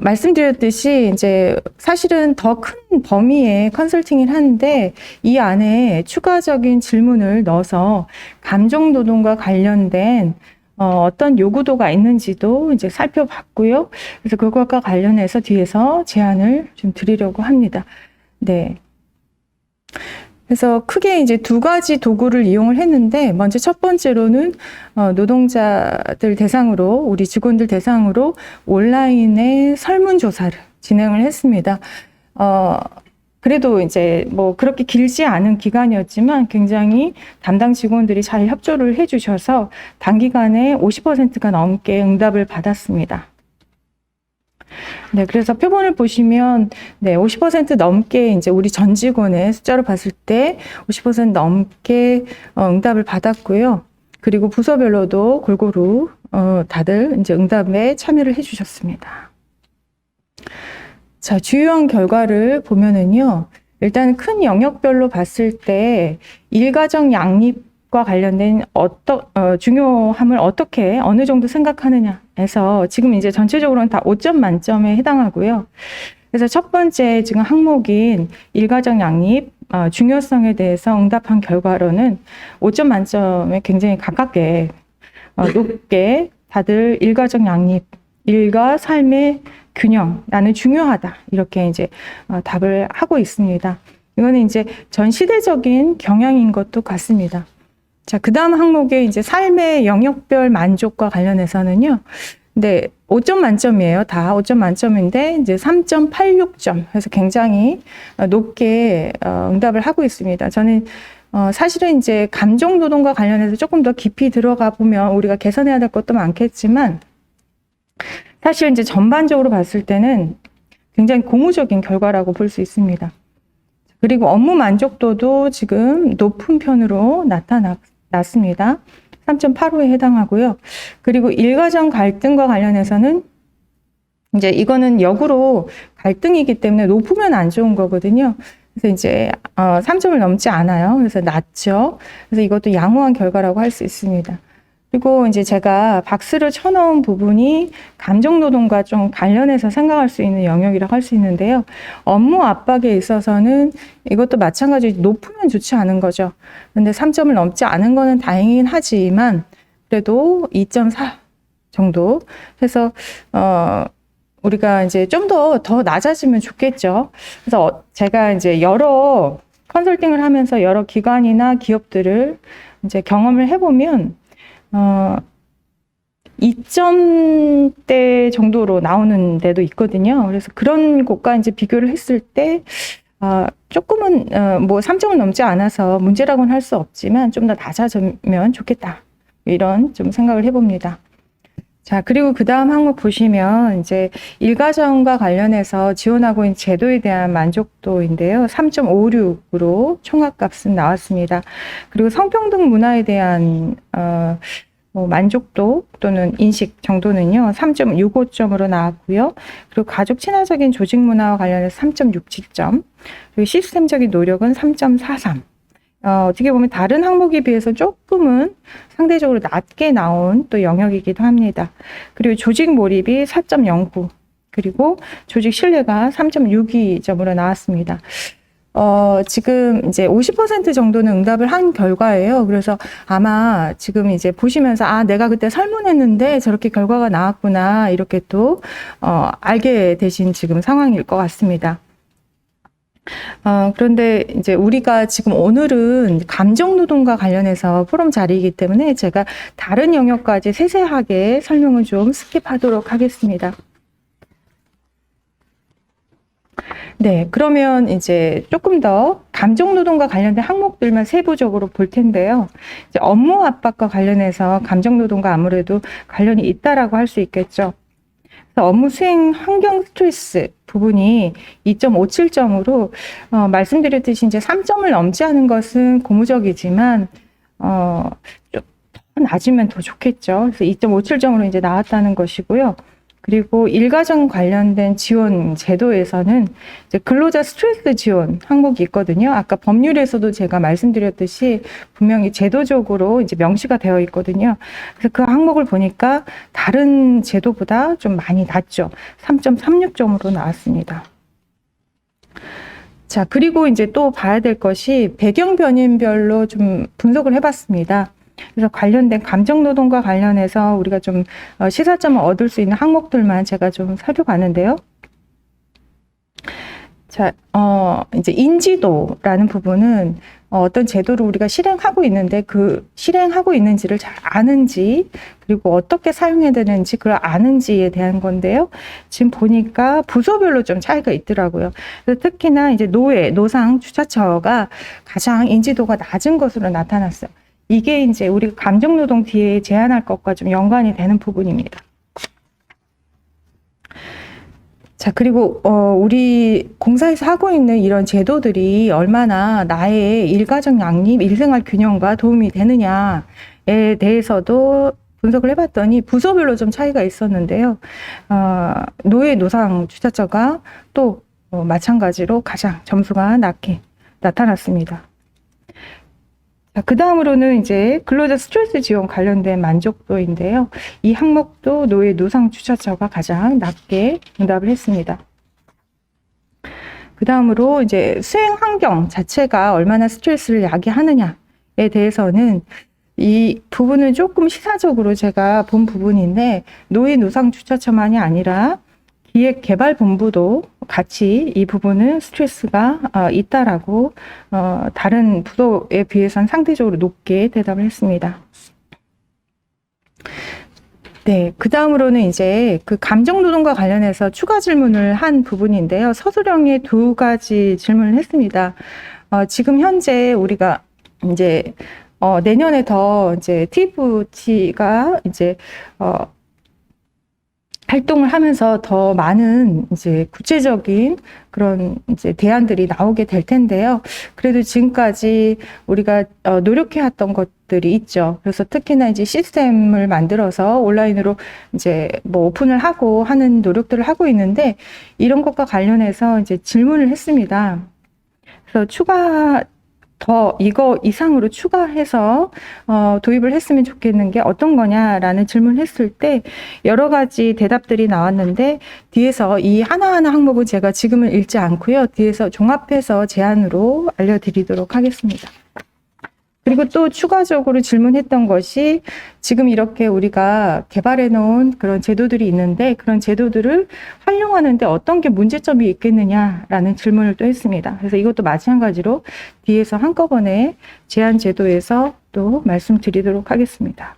말씀드렸듯이 이제 사실은 더 큰 범위의 컨설팅을 하는데 이 안에 추가적인 질문을 넣어서 감정노동과 관련된 어떤 요구도가 있는지도 이제 살펴봤고요. 그래서 그것과 관련해서 뒤에서 제안을 좀 드리려고 합니다. 네. 그래서 크게 이제 두 가지 도구를 이용을 했는데, 먼저 첫 번째로는 노동자들 대상으로, 우리 직원들 대상으로 온라인의 설문조사를 진행을 했습니다. 그래도 이제 뭐 그렇게 길지 않은 기간이었지만 굉장히 담당 직원들이 잘 협조를 해주셔서 단기간에 50%가 넘게 응답을 받았습니다. 네, 그래서 표본을 보시면, 네, 50% 넘게 이제 우리 전 직원의 숫자로 봤을 때 50% 넘게 응답을 받았고요. 그리고 부서별로도 골고루 다들 이제 응답에 참여를 해주셨습니다. 자, 주요한 결과를 보면은요, 일단 큰 영역별로 봤을 때 일가정 양립과 관련된 중요함을 어떻게 어느 정도 생각하느냐에서 지금 이제 전체적으로는 다 5점 만점에 해당하고요. 그래서 첫 번째 지금 항목인 일가정 양립 중요성에 대해서 응답한 결과로는 5점 만점에 굉장히 가깝게 높게 다들 일가정 양립, 일과 삶의 균형, 나는 중요하다. 이렇게 이제 답을 하고 있습니다. 이거는 이제 전 시대적인 경향인 것도 같습니다. 자, 그 다음 항목에 이제 삶의 영역별 만족과 관련해서는요. 네, 5점 만점이에요. 다 5점 만점인데 이제 3.86점. 그래서 굉장히 높게 응답을 하고 있습니다. 저는 사실은 이제 감정 노동과 관련해서 조금 더 깊이 들어가 보면 우리가 개선해야 될 것도 많겠지만 사실 이제 전반적으로 봤을 때는 굉장히 고무적인 결과라고 볼 수 있습니다. 그리고 업무 만족도도 지금 높은 편으로 나타났습니다. 3.85에 해당하고요. 그리고 일가정 갈등과 관련해서는 이제 이거는 역으로 갈등이기 때문에 높으면 안 좋은 거거든요. 그래서 이제 3점을 넘지 않아요. 그래서 낮죠. 그래서 이것도 양호한 결과라고 할 수 있습니다. 그리고 이제 제가 박스를 쳐놓은 부분이 감정노동과 좀 관련해서 생각할 수 있는 영역이라고 할 수 있는데요. 업무 압박에 있어서는 이것도 마찬가지로 높으면 좋지 않은 거죠. 그런데 3점을 넘지 않은 거는 다행이긴 하지만 그래도 2.4 정도 해서 우리가 이제 좀 더 낮아지면 좋겠죠. 그래서 제가 이제 여러 컨설팅을 하면서 여러 기관이나 기업들을 이제 경험을 해보면 2점대 정도로 나오는 데도 있거든요. 그래서 그런 곳과 이제 비교를 했을 때, 조금은, 뭐 3점을 넘지 않아서 문제라고는 할 수 없지만 좀 더 낮아지면 좋겠다. 이런 좀 생각을 해봅니다. 자, 그리고 그 다음 항목 보시면 이제 일가정과 관련해서 지원하고 있는 제도에 대한 만족도인데요. 3.56으로 총합값은 나왔습니다. 그리고 성평등 문화에 대한 만족도 또는 인식 정도는요. 3.65점으로 나왔고요. 그리고 가족 친화적인 조직 문화와 관련해서 3.67점, 그리고 시스템적인 노력은 3.43. 어떻게 보면 다른 항목에 비해서 조금은 상대적으로 낮게 나온 또 영역이기도 합니다. 그리고 조직 몰입이 4.09, 그리고 조직 신뢰가 3.62점으로 나왔습니다. 지금 이제 50% 정도는 응답을 한 결과예요. 그래서 아마 지금 이제 보시면서, 아, 내가 그때 설문했는데 저렇게 결과가 나왔구나, 이렇게 또, 알게 되신 지금 상황일 것 같습니다. 그런데 이제 우리가 지금 오늘은 감정노동과 관련해서 포럼 자리이기 때문에 제가 다른 영역까지 세세하게 설명을 좀 스킵하도록 하겠습니다. 네, 그러면 이제 조금 더 감정노동과 관련된 항목들만 세부적으로 볼 텐데요. 이제 업무 압박과 관련해서 감정노동과 아무래도 관련이 있다라고 할 수 있겠죠. 그래서 업무 수행 환경 스트레스 부분이 2.57점으로 말씀드렸듯이 이제 3점을 넘지 않은 것은 고무적이지만 좀 더 낮으면 더 좋겠죠. 그래서 2.57점으로 이제 나왔다는 것이고요. 그리고 일가정 관련된 지원 제도에서는 이제 근로자 스트레스 지원 항목이 있거든요. 아까 법률에서도 제가 말씀드렸듯이 분명히 제도적으로 이제 명시가 되어 있거든요. 그래서 그 항목을 보니까 다른 제도보다 좀 많이 낮죠. 3.36점으로 나왔습니다. 자, 그리고 이제 또 봐야 될 것이 배경 변인별로 좀 분석을 해봤습니다. 그래서 관련된 감정노동과 관련해서 우리가 좀 시사점을 얻을 수 있는 항목들만 제가 좀 살펴봤는데요. 자, 이제 인지도라는 부분은 어떤 제도를 우리가 실행하고 있는데 그 실행하고 있는지를 잘 아는지, 그리고 어떻게 사용해야 되는지 그걸 아는지에 대한 건데요. 지금 보니까 부서별로 좀 차이가 있더라고요. 그래서 특히나 이제 노상 주차처가 가장 인지도가 낮은 것으로 나타났어요. 이게 이제 우리가 감정노동 뒤에 제한할 것과 좀 연관이 되는 부분입니다. 자, 그리고 우리 공사에서 하고 있는 이런 제도들이 얼마나 나의 일가정 양립, 일생활 균형과 도움이 되느냐에 대해서도 분석을 해봤더니 부서별로 좀 차이가 있었는데요. 노상 주차처가 또 마찬가지로 가장 점수가 낮게 나타났습니다. 자, 그 다음으로는 이제 근로자 스트레스 지원 관련된 만족도인데요. 이 항목도 노상 주차처가 가장 낮게 응답을 했습니다. 그 다음으로 이제 수행 환경 자체가 얼마나 스트레스를 야기하느냐에 대해서는 이 부분은 조금 시사적으로 제가 본 부분인데, 노상 주차처만이 아니라 기획개발본부도 같이 이 부분은 스트레스가 있다라고 다른 부서에 비해서는 상대적으로 높게 대답을 했습니다. 네, 그 다음으로는 이제 그 감정노동과 관련해서 추가 질문을 한 부분인데요. 서술형의 2가지 질문을 했습니다. 지금 현재 우리가 이제 내년에 더 이제 TFT가 이제 활동을 하면서 더 많은 이제 구체적인 그런 이제 대안들이 나오게 될 텐데요. 그래도 지금까지 우리가 노력해왔던 것들이 있죠. 그래서 특히나 이제 시스템을 만들어서 온라인으로 이제 뭐 오픈을 하고 하는 노력들을 하고 있는데, 이런 것과 관련해서 이제 질문을 했습니다. 그래서 더 이거 이상으로 추가해서 도입을 했으면 좋겠는 게 어떤 거냐라는 질문을 했을 때 여러 가지 대답들이 나왔는데, 뒤에서 이 하나하나 항목은 제가 지금은 읽지 않고요. 뒤에서 종합해서 제안으로 알려드리도록 하겠습니다. 그리고 또 추가적으로 질문했던 것이, 지금 이렇게 우리가 개발해 놓은 그런 제도들이 있는데 그런 제도들을 활용하는데 어떤 게 문제점이 있겠느냐라는 질문을 또 했습니다. 그래서 이것도 마찬가지로 뒤에서 한꺼번에 제안 제도에서 또 말씀드리도록 하겠습니다.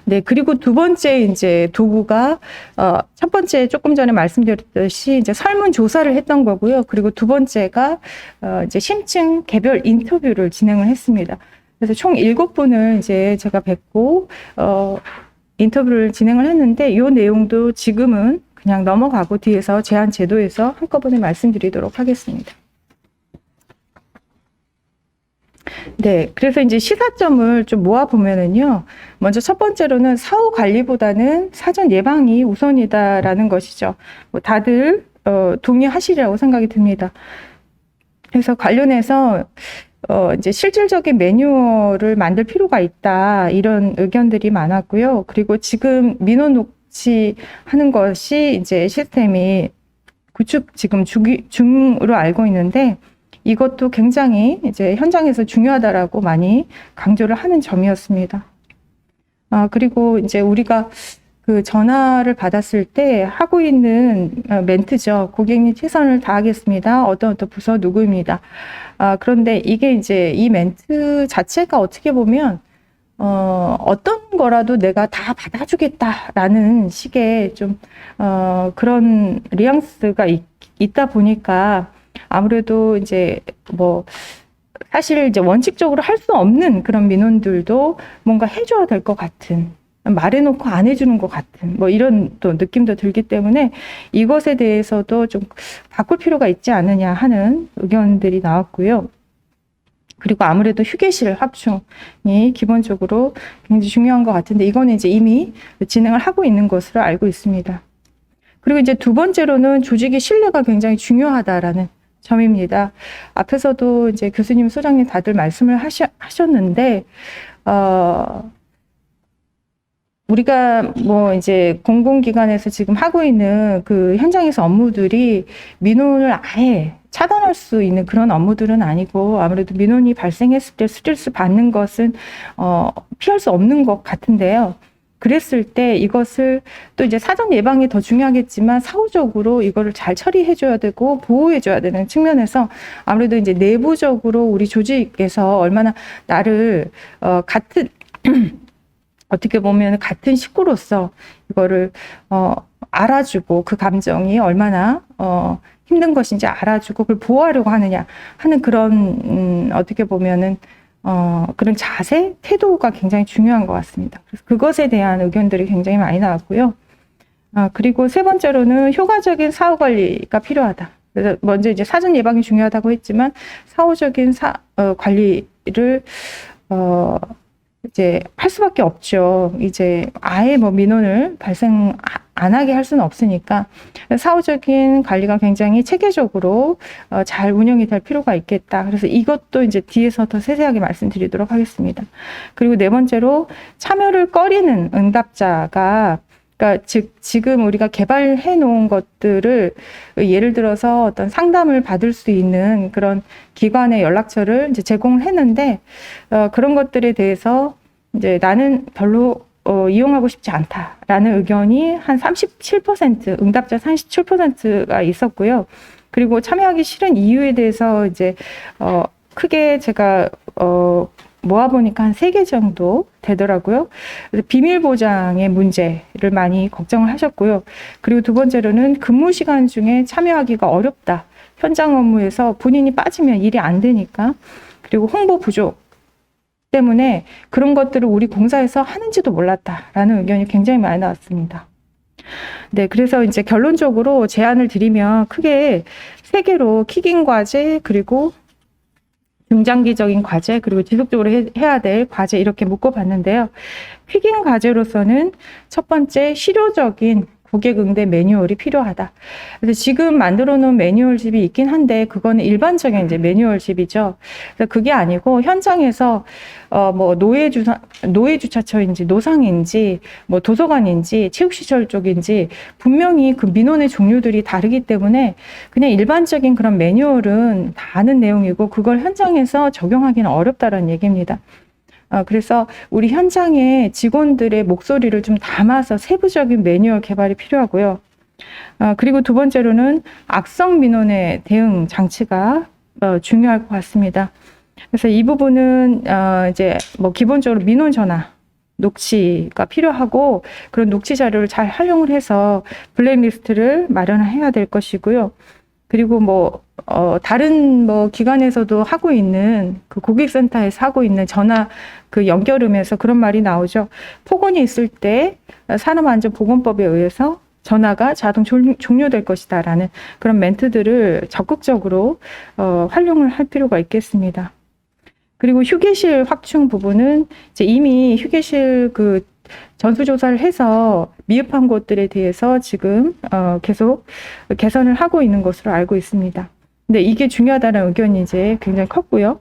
네, 그리고 두 번째 이제 도구가 첫 번째 조금 전에 말씀드렸듯이 이제 설문 조사를 했던 거고요. 그리고 두 번째가 이제 심층 개별 인터뷰를 진행을 했습니다. 그래서 총 7분을 이제 제가 뵙고 인터뷰를 진행을 했는데, 이 내용도 지금은 그냥 넘어가고 뒤에서 제안 제도에서 한꺼번에 말씀드리도록 하겠습니다. 네, 그래서 이제 시사점을 좀 모아보면은요, 먼저 첫 번째로는 사후 관리보다는 사전 예방이 우선이다라는 것이죠. 뭐 다들 동의하시리라고 생각이 듭니다. 그래서 관련해서 이제 실질적인 매뉴얼을 만들 필요가 있다, 이런 의견들이 많았고요. 그리고 지금 민원 녹취하는 것이 이제 시스템이 구축 지금 중으로 알고 있는데 이것도 굉장히 이제 현장에서 중요하다라고 많이 강조를 하는 점이었습니다. 그리고 이제 우리가 그 전화를 받았을 때 하고 있는 멘트죠. 고객님 최선을 다하겠습니다. 어떤 부서 누구입니다. 그런데 이게 이제 이 멘트 자체가 어떻게 보면 어떤 거라도 내가 다 받아주겠다라는 식의 좀 그런 뉘앙스가 있다 보니까 아무래도 이제 뭐 사실 이제 원칙적으로 할 수 없는 그런 민원들도 뭔가 해줘야 될 것 같은, 말해놓고 안 해주는 것 같은 뭐 이런 또 느낌도 들기 때문에 이것에 대해서도 좀 바꿀 필요가 있지 않느냐 하는 의견들이 나왔고요. 그리고 아무래도 휴게실 확충이 기본적으로 굉장히 중요한 것 같은데 이거는 이제 이미 진행을 하고 있는 것으로 알고 있습니다. 그리고 이제 두 번째로는 조직의 신뢰가 굉장히 중요하다라는 점입니다. 앞에서도 이제 교수님, 소장님 다들 말씀을 하셨는데, 우리가 뭐 이제 공공기관에서 지금 하고 있는 그 현장에서 업무들이 민원을 아예 차단할 수 있는 그런 업무들은 아니고 아무래도 민원이 발생했을 때 스트레스 받는 것은 피할 수 없는 것 같은데요. 그랬을 때 이것을 또 이제 사전 예방이 더 중요하겠지만 사후적으로 이거를 잘 처리해줘야 되고 보호해줘야 되는 측면에서 아무래도 이제 내부적으로 우리 조직에서 얼마나 나를 같은 어떻게 보면 같은 식구로서 이거를 알아주고 그 감정이 얼마나 힘든 것인지 알아주고 그걸 보호하려고 하느냐 하는 그런 어떻게 보면은 그런 자세, 태도가 굉장히 중요한 것 같습니다. 그래서 그것에 대한 의견들이 굉장히 많이 나왔고요. 그리고 세 번째로는 효과적인 사후 관리가 필요하다. 그래서 먼저 이제 사전 예방이 중요하다고 했지만 사후적인 관리를 이제 할 수밖에 없죠. 이제 아예 뭐 민원을 발생 안 하게 할 수는 없으니까 사후적인 관리가 굉장히 체계적으로 잘 운영이 될 필요가 있겠다. 그래서 이것도 이제 뒤에서 더 세세하게 말씀드리도록 하겠습니다. 그리고 네 번째로 참여를 꺼리는 응답자가 그러니까 즉 지금 우리가 개발해 놓은 것들을 예를 들어서 어떤 상담을 받을 수 있는 그런 기관의 연락처를 이제 제공을 했는데 그런 것들에 대해서 이제 나는 별로 이용하고 싶지 않다라는 의견이 한 37%, 응답자 37%가 있었고요. 그리고 참여하기 싫은 이유에 대해서 이제 크게 제가 모아보니까 한 3개 정도 되더라고요. 그래서 비밀 보장의 문제를 많이 걱정을 하셨고요. 그리고 두 번째로는 근무 시간 중에 참여하기가 어렵다. 현장 업무에서 본인이 빠지면 일이 안 되니까. 그리고 홍보 부족 때문에 그런 것들을 우리 공사에서 하는지도 몰랐다라는 의견이 굉장히 많이 나왔습니다. 네, 그래서 이제 결론적으로 제안을 드리면 크게 3개로 킥인 과제, 그리고 중장기적인 과제, 그리고 지속적으로 해야 될 과제 이렇게 묶어봤는데요. 퀵인 과제로서는 첫 번째 실효적인 고객 응대 매뉴얼이 필요하다. 그래서 지금 만들어 놓은 매뉴얼집이 있긴 한데 그거는 일반적인 이제 매뉴얼집이죠. 그래서 그게 아니고 현장에서 뭐 노예 주차처인지 노상인지 뭐 도서관인지 체육시설 쪽인지 분명히 그 민원의 종류들이 다르기 때문에 그냥 일반적인 그런 매뉴얼은 다 아는 내용이고 그걸 현장에서 적용하기는 어렵다라는 얘기입니다. 그래서 우리 현장의 직원들의 목소리를 좀 담아서 세부적인 매뉴얼 개발이 필요하고요. 그리고 두 번째로는 악성 민원의 대응 장치가 중요할 것 같습니다. 그래서 이 부분은 이제 뭐 기본적으로 민원 전화 녹취가 필요하고 그런 녹취 자료를 잘 활용을 해서 블랙리스트를 마련해야 될 것이고요. 그리고 뭐 다른 뭐 기관에서도 하고 있는 그 고객센터에서 하고 있는 전화 그 연결음에서 그런 말이 나오죠. 폭언이 있을 때 산업안전보건법에 의해서 전화가 자동 종료될 것이다라는 그런 멘트들을 적극적으로 활용을 할 필요가 있겠습니다. 그리고 휴게실 확충 부분은 이제 이미 휴게실 그 전수조사를 해서 미흡한 곳들에 대해서 지금 계속 개선을 하고 있는 것으로 알고 있습니다. 근데 이게 중요하다는 의견이 이제 굉장히 컸고요.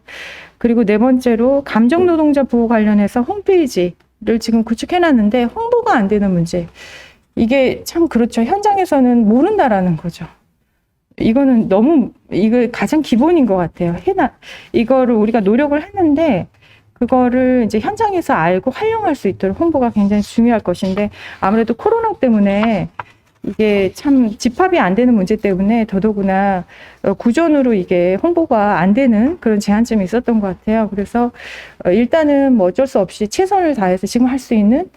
그리고 네 번째로 감정노동자 보호 관련해서 홈페이지를 지금 구축해놨는데 홍보가 안 되는 문제. 이게 참 그렇죠. 현장에서는 모른다라는 거죠. 이거는 너무 이거 가장 기본인 것 같아요. 이거를 우리가 노력을 했는데 그거를 이제 현장에서 알고 활용할 수 있도록 홍보가 굉장히 중요할 것인데 아무래도 코로나 때문에 이게 참 집합이 안 되는 문제 때문에 더더구나 구전으로 이게 홍보가 안 되는 그런 제한점이 있었던 것 같아요. 그래서 일단은 뭐 어쩔 수 없이 최선을 다해서 지금 할 수 있는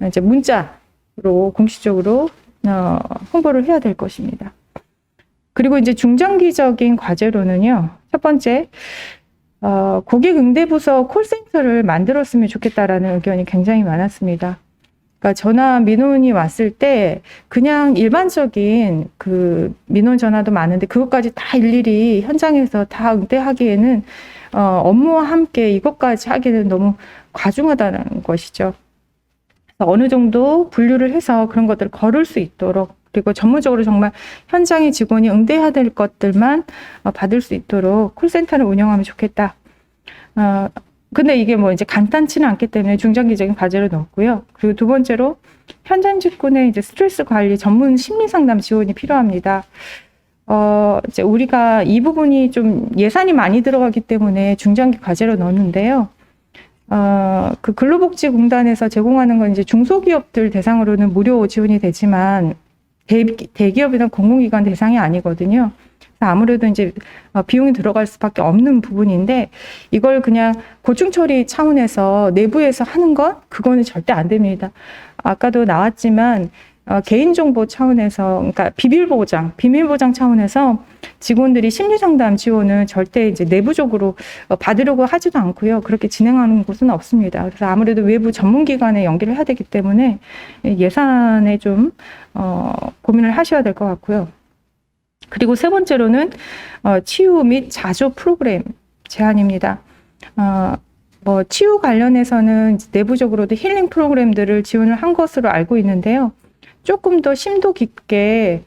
이제 문자로 공식적으로 홍보를 해야 될 것입니다. 그리고 이제 중장기적인 과제로는요. 첫 번째, 고객 응대부서 콜센터를 만들었으면 좋겠다라는 의견이 굉장히 많았습니다. 그러니까 전화 민원이 왔을 때 그냥 일반적인 그 민원 전화도 많은데 그것까지 다 일일이 현장에서 다 응대하기에는 업무와 함께 이것까지 하기는 너무 과중하다는 것이죠. 어느 정도 분류를 해서 그런 것들을 거를 수 있도록 그리고 전문적으로 정말 현장의 직원이 응대해야 될 것들만 받을 수 있도록 콜센터를 운영하면 좋겠다. 근데 이게 뭐 이제 간단치는 않기 때문에 중장기적인 과제로 넣었고요. 그리고 두 번째로 현장 직군의 이제 스트레스 관리 전문 심리 상담 지원이 필요합니다. 이제 우리가 이 부분이 좀 예산이 많이 들어가기 때문에 중장기 과제로 넣었는데요. 그 근로복지공단에서 제공하는 건 이제 중소기업들 대상으로는 무료 지원이 되지만 대기업이나 공공기관 대상이 아니거든요. 아무래도 이제 비용이 들어갈 수밖에 없는 부분인데 이걸 그냥 고충 처리 차원에서 내부에서 하는 건 그거는 절대 안 됩니다. 아까도 나왔지만 개인정보 차원에서 그러니까 비밀보장 차원에서 직원들이 심리상담 지원은 절대 이제 내부적으로 받으려고 하지도 않고요. 그렇게 진행하는 곳은 없습니다. 그래서 아무래도 외부 전문기관에 연계를 해야 되기 때문에 예산에 좀 고민을 하셔야 될 것 같고요. 그리고 세 번째로는 치유 및 자조 프로그램 제안입니다. 뭐 치유 관련해서는 내부적으로도 힐링 프로그램들을 지원을 한 것으로 알고 있는데요. 조금 더 심도 깊게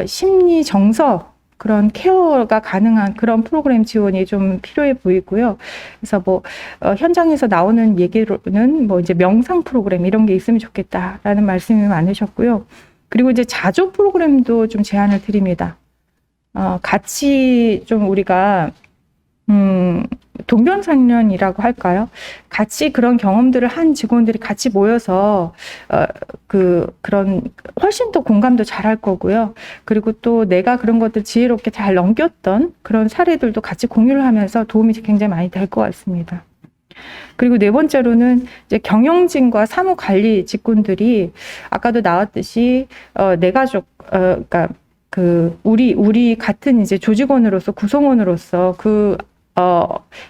심리 정서 그런 케어가 가능한 그런 프로그램 지원이 좀 필요해 보이고요. 그래서 뭐 현장에서 나오는 얘기로는 뭐 이제 명상 프로그램 이런 게 있으면 좋겠다라는 말씀이 많으셨고요. 그리고 이제 자조 프로그램도 좀 제안을 드립니다. 같이 좀 우리가 동병상련이라고 할까요? 같이 그런 경험들을 한 직원들이 같이 모여서 그런 훨씬 더 공감도 잘할 거고요. 그리고 또 내가 그런 것들 지혜롭게 잘 넘겼던 그런 사례들도 같이 공유를 하면서 도움이 굉장히 많이 될 것 같습니다. 그리고 네 번째로는 이제 경영진과 사무관리 직군들이 아까도 나왔듯이 내 가족, 그러니까 우리 같은 이제 조직원으로서 구성원으로서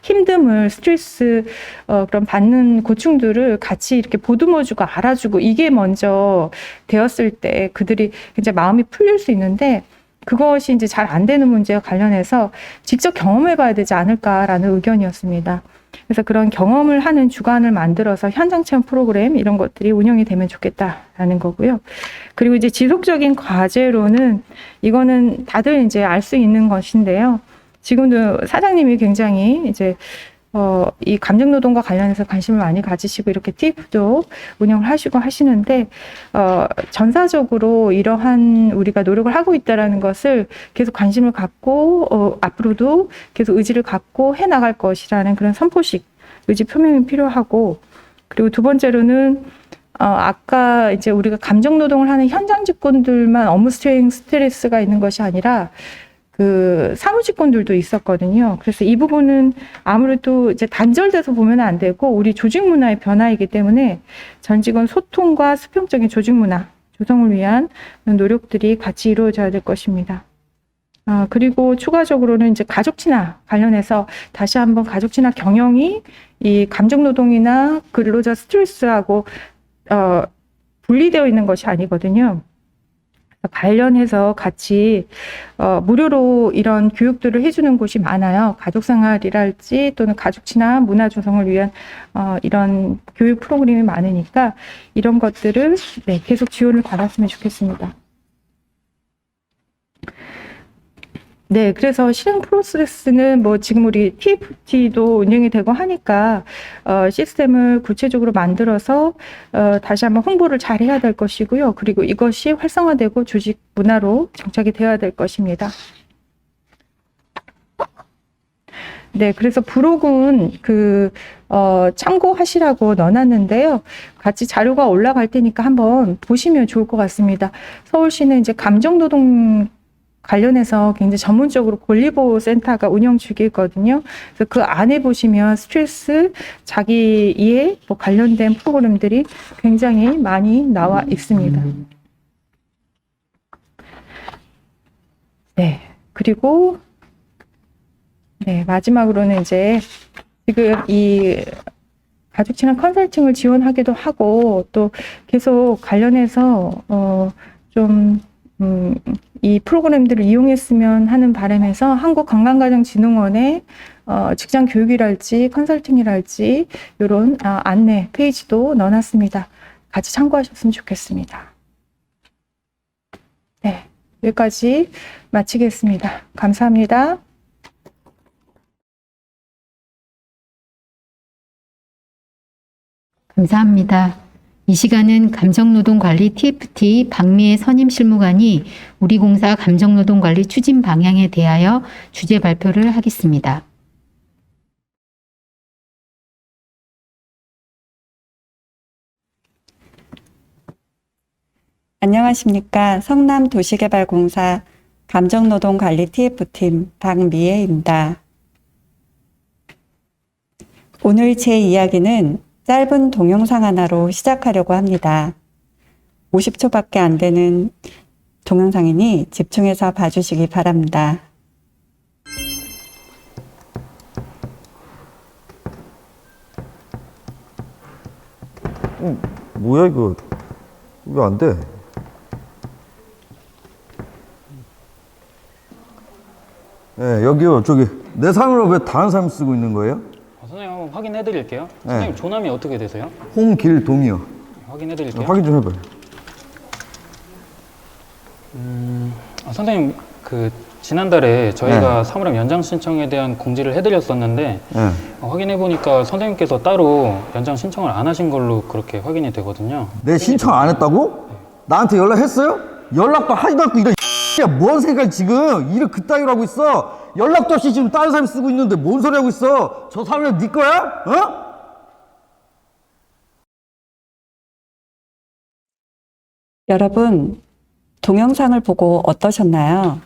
힘듦을 스트레스 그런 받는 고충들을 같이 이렇게 보듬어주고 알아주고 이게 먼저 되었을 때 그들이 굉장히 마음이 풀릴 수 있는데 그것이 이제 잘 안 되는 문제와 관련해서 직접 경험해봐야 되지 않을까라는 의견이었습니다. 그래서 그런 경험을 하는 주간을 만들어서 현장 체험 프로그램 이런 것들이 운영이 되면 좋겠다라는 거고요. 그리고 이제 지속적인 과제로는 이거는 다들 이제 알 수 있는 것인데요. 지금도 사장님이 굉장히 이제 이 감정노동과 관련해서 관심을 많이 가지시고 이렇게 TF도 운영을 하시고 하시는데 전사적으로 이러한 우리가 노력을 하고 있다라는 것을 계속 관심을 갖고 앞으로도 계속 의지를 갖고 해나갈 것이라는 그런 선포식 의지 표명이 필요하고 그리고 두 번째로는 아까 이제 우리가 감정노동을 하는 현장 직원들만 업무 스트레스가 있는 것이 아니라 사무직군들도 있었거든요. 그래서 이 부분은 아무래도 이제 단절돼서 보면 안 되고 우리 조직 문화의 변화이기 때문에 전 직원 소통과 수평적인 조직 문화 조성을 위한 노력들이 같이 이루어져야 될 것입니다. 그리고 추가적으로는 이제 가족 친화 관련해서 다시 한번 가족 친화 경영이 이 감정 노동이나 근로자 스트레스하고 분리되어 있는 것이 아니거든요. 관련해서 같이 무료로 이런 교육들을 해주는 곳이 많아요. 가족생활이랄지 또는 가족 친화 문화 조성을 위한 이런 교육 프로그램이 많으니까 이런 것들을 계속 지원을 받았으면 좋겠습니다. 네, 그래서 실행 프로세스는 뭐 지금 우리 TFT도 운영이 되고 하니까 시스템을 구체적으로 만들어서 다시 한번 홍보를 잘 해야 될 것이고요. 그리고 이것이 활성화되고 조직 문화로 정착이 되어야 될 것입니다. 네, 그래서 부록은 참고하시라고 넣어놨는데요. 같이 자료가 올라갈 테니까 한번 보시면 좋을 것 같습니다. 서울시는 이제 감정노동 관련해서 굉장히 전문적으로 권리보호센터가 운영 중이거든요. 그래서 그 안에 보시면 스트레스, 자기 이해 뭐 관련된 프로그램들이 굉장히 많이 나와 있습니다. 네, 그리고 네, 마지막으로는 이제 지금 이 가족 친화 컨설팅을 지원하기도 하고 또 계속 관련해서 이 프로그램들을 이용했으면 하는 바람에서 한국건강가정진흥원의 직장 교육이랄지 컨설팅이랄지 이런 안내 페이지도 넣어놨습니다. 같이 참고하셨으면 좋겠습니다. 네, 여기까지 마치겠습니다. 감사합니다. 감사합니다. 이 시간은 감정노동관리 TFT 박미애 선임실무관이 우리 공사 감정노동관리 추진 방향에 대하여 주제 발표를 하겠습니다. 안녕하십니까. 성남도시개발공사 감정노동관리 TF팀 박미애입니다. 오늘 제 이야기는 짧은 동영상 하나로 시작하려고 합니다. 50초밖에 안 되는 동영상이니 집중해서 봐주시기 바랍니다. 뭐야 이거 왜 안 돼? 네, 여기요. 저기 내 사람으로 왜 다른 사람 쓰고 있는 거예요? 선생님 한번 확인해 드릴게요. 선생님 조남이 어떻게 되세요? 홍길동이요. 확인해 드릴게요. 확인 좀 해봐요. 선생님 지난달에 저희가 사물함 연장 신청에 대한 공지를 해드렸었는데 네. 확인해 보니까 선생님께서 따로 연장 신청을 안 하신 걸로 그렇게 확인이 되거든요. 내 신청 안 했다고? 나한테 연락했어요? 연락도 하지도 않고 이런 뭔 생각 지금 일을 그따위로 하고 있어? 연락도 없이 지금 다른 사람이 쓰고 있는데 뭔 소리 하고 있어? 저 사람이 네 거야? 어? 여러분, 동영상을 보고 어떠셨나요?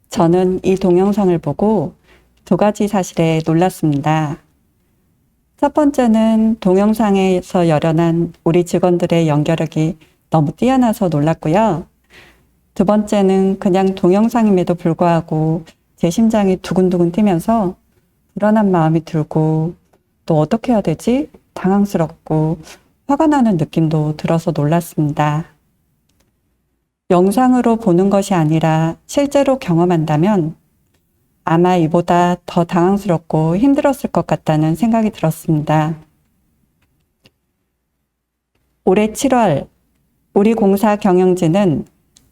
저는 이 동영상을 보고 두 가지 사실에 놀랐습니다. 첫 번째는 동영상에서 열연한 우리 직원들의 연결력이 너무 뛰어나서 놀랐고요. 두 번째는 그냥 동영상임에도 불구하고 제 심장이 두근두근 뛰면서 불안한 마음이 들고 또 어떻게 해야 되지? 당황스럽고 화가 나는 느낌도 들어서 놀랐습니다. 영상으로 보는 것이 아니라 실제로 경험한다면 아마 이보다 더 당황스럽고 힘들었을 것 같다는 생각이 들었습니다. 올해 7월 우리 공사 경영진은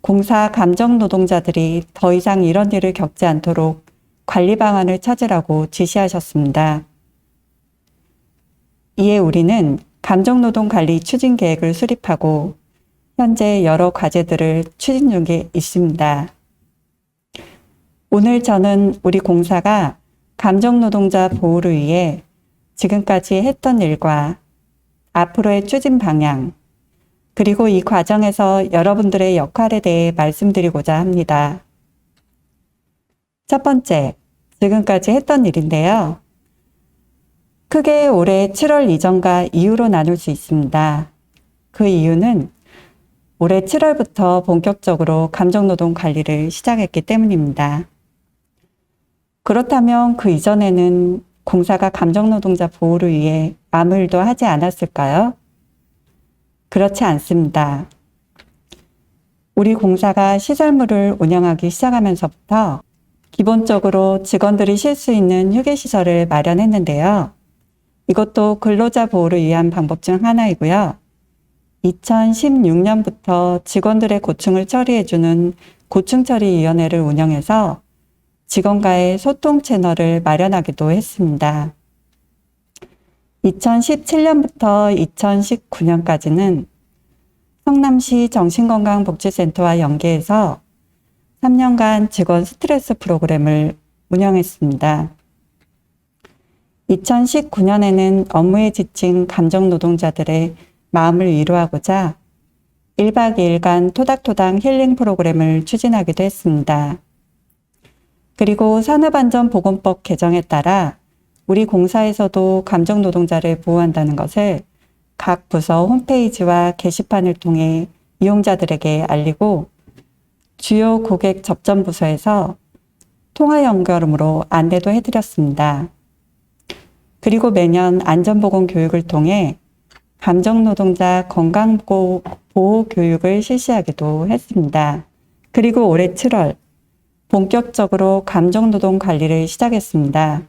공사 감정 노동자들이 더 이상 이런 일을 겪지 않도록 관리 방안을 찾으라고 지시하셨습니다. 이에 우리는 감정 노동 관리 추진 계획을 수립하고 현재 여러 과제들을 추진 중에 있습니다. 오늘 저는 우리 공사가 감정 노동자 보호를 위해 지금까지 했던 일과 앞으로의 추진 방향, 그리고 이 과정에서 여러분들의 역할에 대해 말씀드리고자 합니다. 첫 번째, 지금까지 했던 일인데요. 크게 올해 7월 이전과 이후로 나눌 수 있습니다. 그 이유는 올해 7월부터 본격적으로 감정노동 관리를 시작했기 때문입니다. 그렇다면 그 이전에는 공사가 감정노동자 보호를 위해 아무 일도 하지 않았을까요? 그렇지 않습니다. 우리 공사가 시설물을 운영하기 시작하면서부터 기본적으로 직원들이 쉴 수 있는 휴게시설을 마련했는데요. 이것도 근로자 보호를 위한 방법 중 하나이고요. 2016년부터 직원들의 고충을 처리해주는 고충처리위원회를 운영해서 직원과의 소통 채널을 마련하기도 했습니다. 2017년부터 2019년까지는 성남시 정신건강복지센터와 연계해서 3년간 직원 스트레스 프로그램을 운영했습니다. 2019년에는 업무에 지친 감정 노동자들의 마음을 위로하고자 1박 2일간 토닥토닥 힐링 프로그램을 추진하기도 했습니다. 그리고 산업안전보건법 개정에 따라 우리 공사에서도 감정 노동자를 보호한다는 것을 각 부서 홈페이지와 게시판을 통해 이용자들에게 알리고 주요 고객 접점 부서에서 통화 연결음으로 안내도 해드렸습니다. 그리고 매년 안전보건 교육을 통해 감정노동자 건강보호 교육을 실시하기도 했습니다. 그리고 올해 7월 본격적으로 감정노동 관리를 시작했습니다.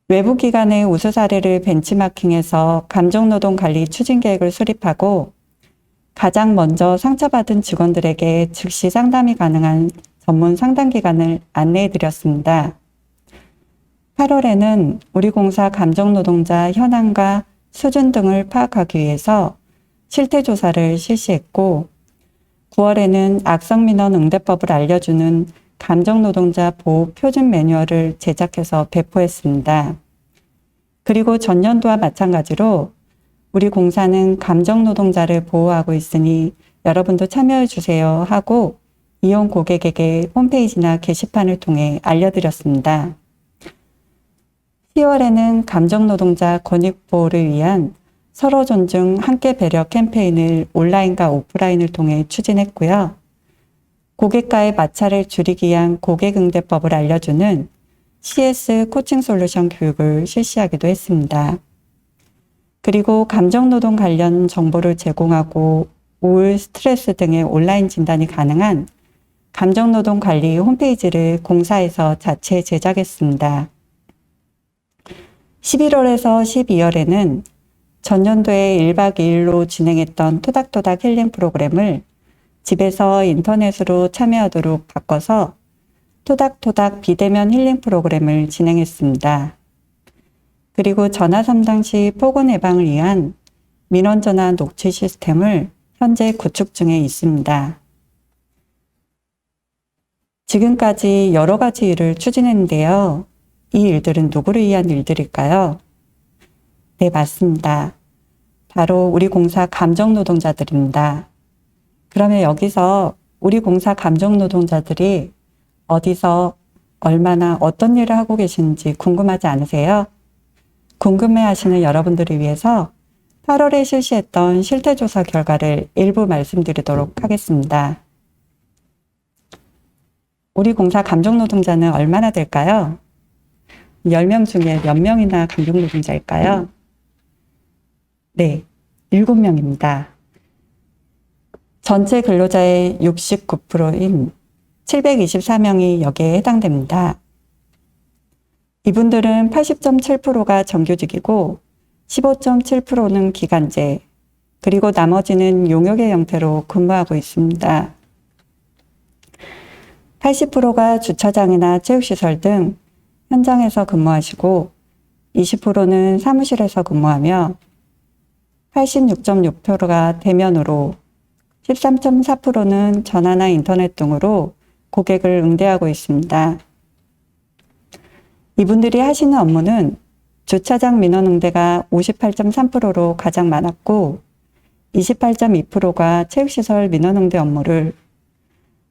외부 기관의 우수 사례를 벤치마킹해서 감정노동 관리 추진 계획을 수립하고 가장 먼저 상처받은 직원들에게 즉시 상담이 가능한 전문 상담 기관을 안내해 드렸습니다. 8월에는 우리 공사 감정노동자 현황과 수준 등을 파악하기 위해서 실태조사를 실시했고 9월에는 악성민원 응대법을 알려주는 감정노동자 보호 표준 매뉴얼을 제작해서 배포했습니다. 그리고 전년도와 마찬가지로 우리 공사는 감정노동자를 보호하고 있으니 여러분도 참여해 주세요 하고 이용 고객에게 홈페이지나 게시판을 통해 알려드렸습니다. 10월에는 감정노동자 권익보호를 위한 서로 존중 함께 배려 캠페인을 온라인과 오프라인을 통해 추진했고요. 고객과의 마찰을 줄이기 위한 고객응대법을 알려주는 CS 코칭 솔루션 교육을 실시하기도 했습니다. 그리고 감정노동 관련 정보를 제공하고 우울, 스트레스 등의 온라인 진단이 가능한 감정노동 관리 홈페이지를 공사에서 자체 제작했습니다. 11월에서 12월에는 전년도에 1박 2일로 진행했던 토닥토닥 힐링 프로그램을 집에서 인터넷으로 참여하도록 바꿔서 토닥토닥 비대면 힐링 프로그램을 진행했습니다. 그리고 전화 상담 시 폭언 예방을 위한 민원전화 녹취 시스템을 현재 구축 중에 있습니다. 지금까지 여러 가지 일을 추진했는데요. 이 일들은 누구를 위한 일들일까요? 네, 맞습니다. 바로 우리 공사 감정노동자들입니다. 그러면 여기서 우리 공사 감정노동자들이 어디서 얼마나 어떤 일을 하고 계시는지 궁금하지 않으세요? 궁금해하시는 여러분들을 위해서 8월에 실시했던 실태조사 결과를 일부 말씀드리도록 하겠습니다. 우리 공사 감정노동자는 얼마나 될까요? 10명 중에 몇 명이나 감정노동자일까요? 네, 7명입니다. 전체 근로자의 69%인 724명이 여기에 해당됩니다. 이분들은 80.7%가 정규직이고 15.7%는 기간제, 그리고 나머지는 용역의 형태로 근무하고 있습니다. 80%가 주차장이나 체육시설 등 현장에서 근무하시고 20%는 사무실에서 근무하며 86.6%가 대면으로 13.4%는 전화나 인터넷 등으로 고객을 응대하고 있습니다. 이분들이 하시는 업무는 주차장 민원 응대가 58.3%로 가장 많았고 28.2%가 체육시설 민원 응대 업무를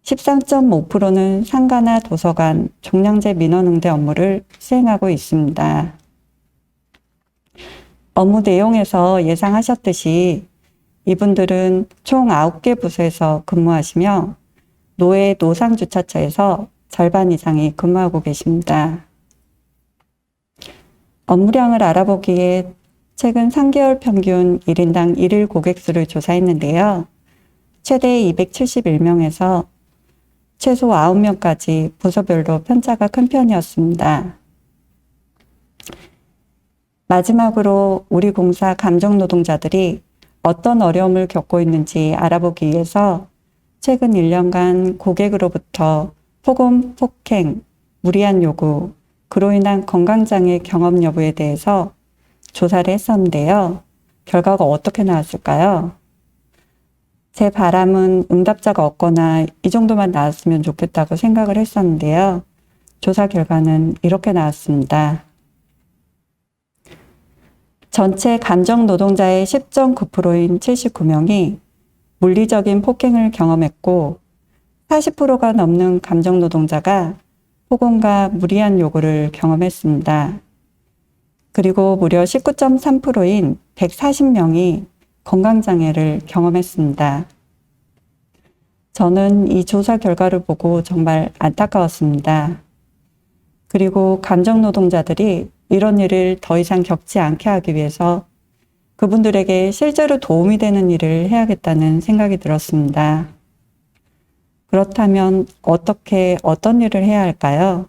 13.5%는 상가나 도서관, 종량제 민원 응대 업무를 수행하고 있습니다. 업무 내용에서 예상하셨듯이 이분들은 총 9개 부서에서 근무하시며 노회 노상주차처에서 절반 이상이 근무하고 계십니다. 업무량을 알아보기에 최근 3개월 평균 1인당 1일 고객 수를 조사했는데요. 최대 271명에서 최소 9명까지 부서별로 편차가 큰 편이었습니다. 마지막으로 우리 공사 감정노동자들이 어떤 어려움을 겪고 있는지 알아보기 위해서 최근 1년간 고객으로부터 폭언, 폭행, 무리한 요구, 그로 인한 건강장애 경험 여부에 대해서 조사를 했었는데요. 결과가 어떻게 나왔을까요? 제 바람은 응답자가 없거나 이 정도만 나왔으면 좋겠다고 생각을 했었는데요. 조사 결과는 이렇게 나왔습니다. 전체 감정 노동자의 10.9%인 79명이 물리적인 폭행을 경험했고 40%가 넘는 감정 노동자가 폭언과 무리한 요구를 경험했습니다. 그리고 무려 19.3%인 140명이 건강장애를 경험했습니다. 저는 이 조사 결과를 보고 정말 안타까웠습니다. 그리고 감정 노동자들이 이런 일을 더 이상 겪지 않게 하기 위해서 그분들에게 실제로 도움이 되는 일을 해야겠다는 생각이 들었습니다. 그렇다면 어떤 일을 해야 할까요?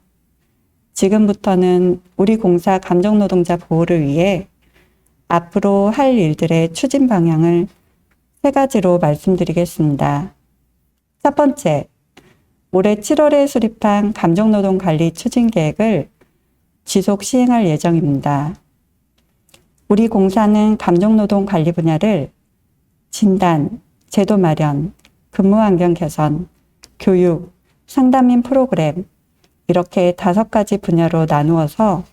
지금부터는 우리 공사 감정 노동자 보호를 위해 앞으로 할 일들의 추진 방향을 3가지로 말씀드리겠습니다. 첫 번째, 올해 7월에 수립한 감정노동관리 추진계획을 지속 시행할 예정입니다. 우리 공사는 감정노동 관리 분야를 진단, 제도 마련, 근무 환경 개선, 교육, 상담인 프로그램 이렇게 5가지 분야로 나누어서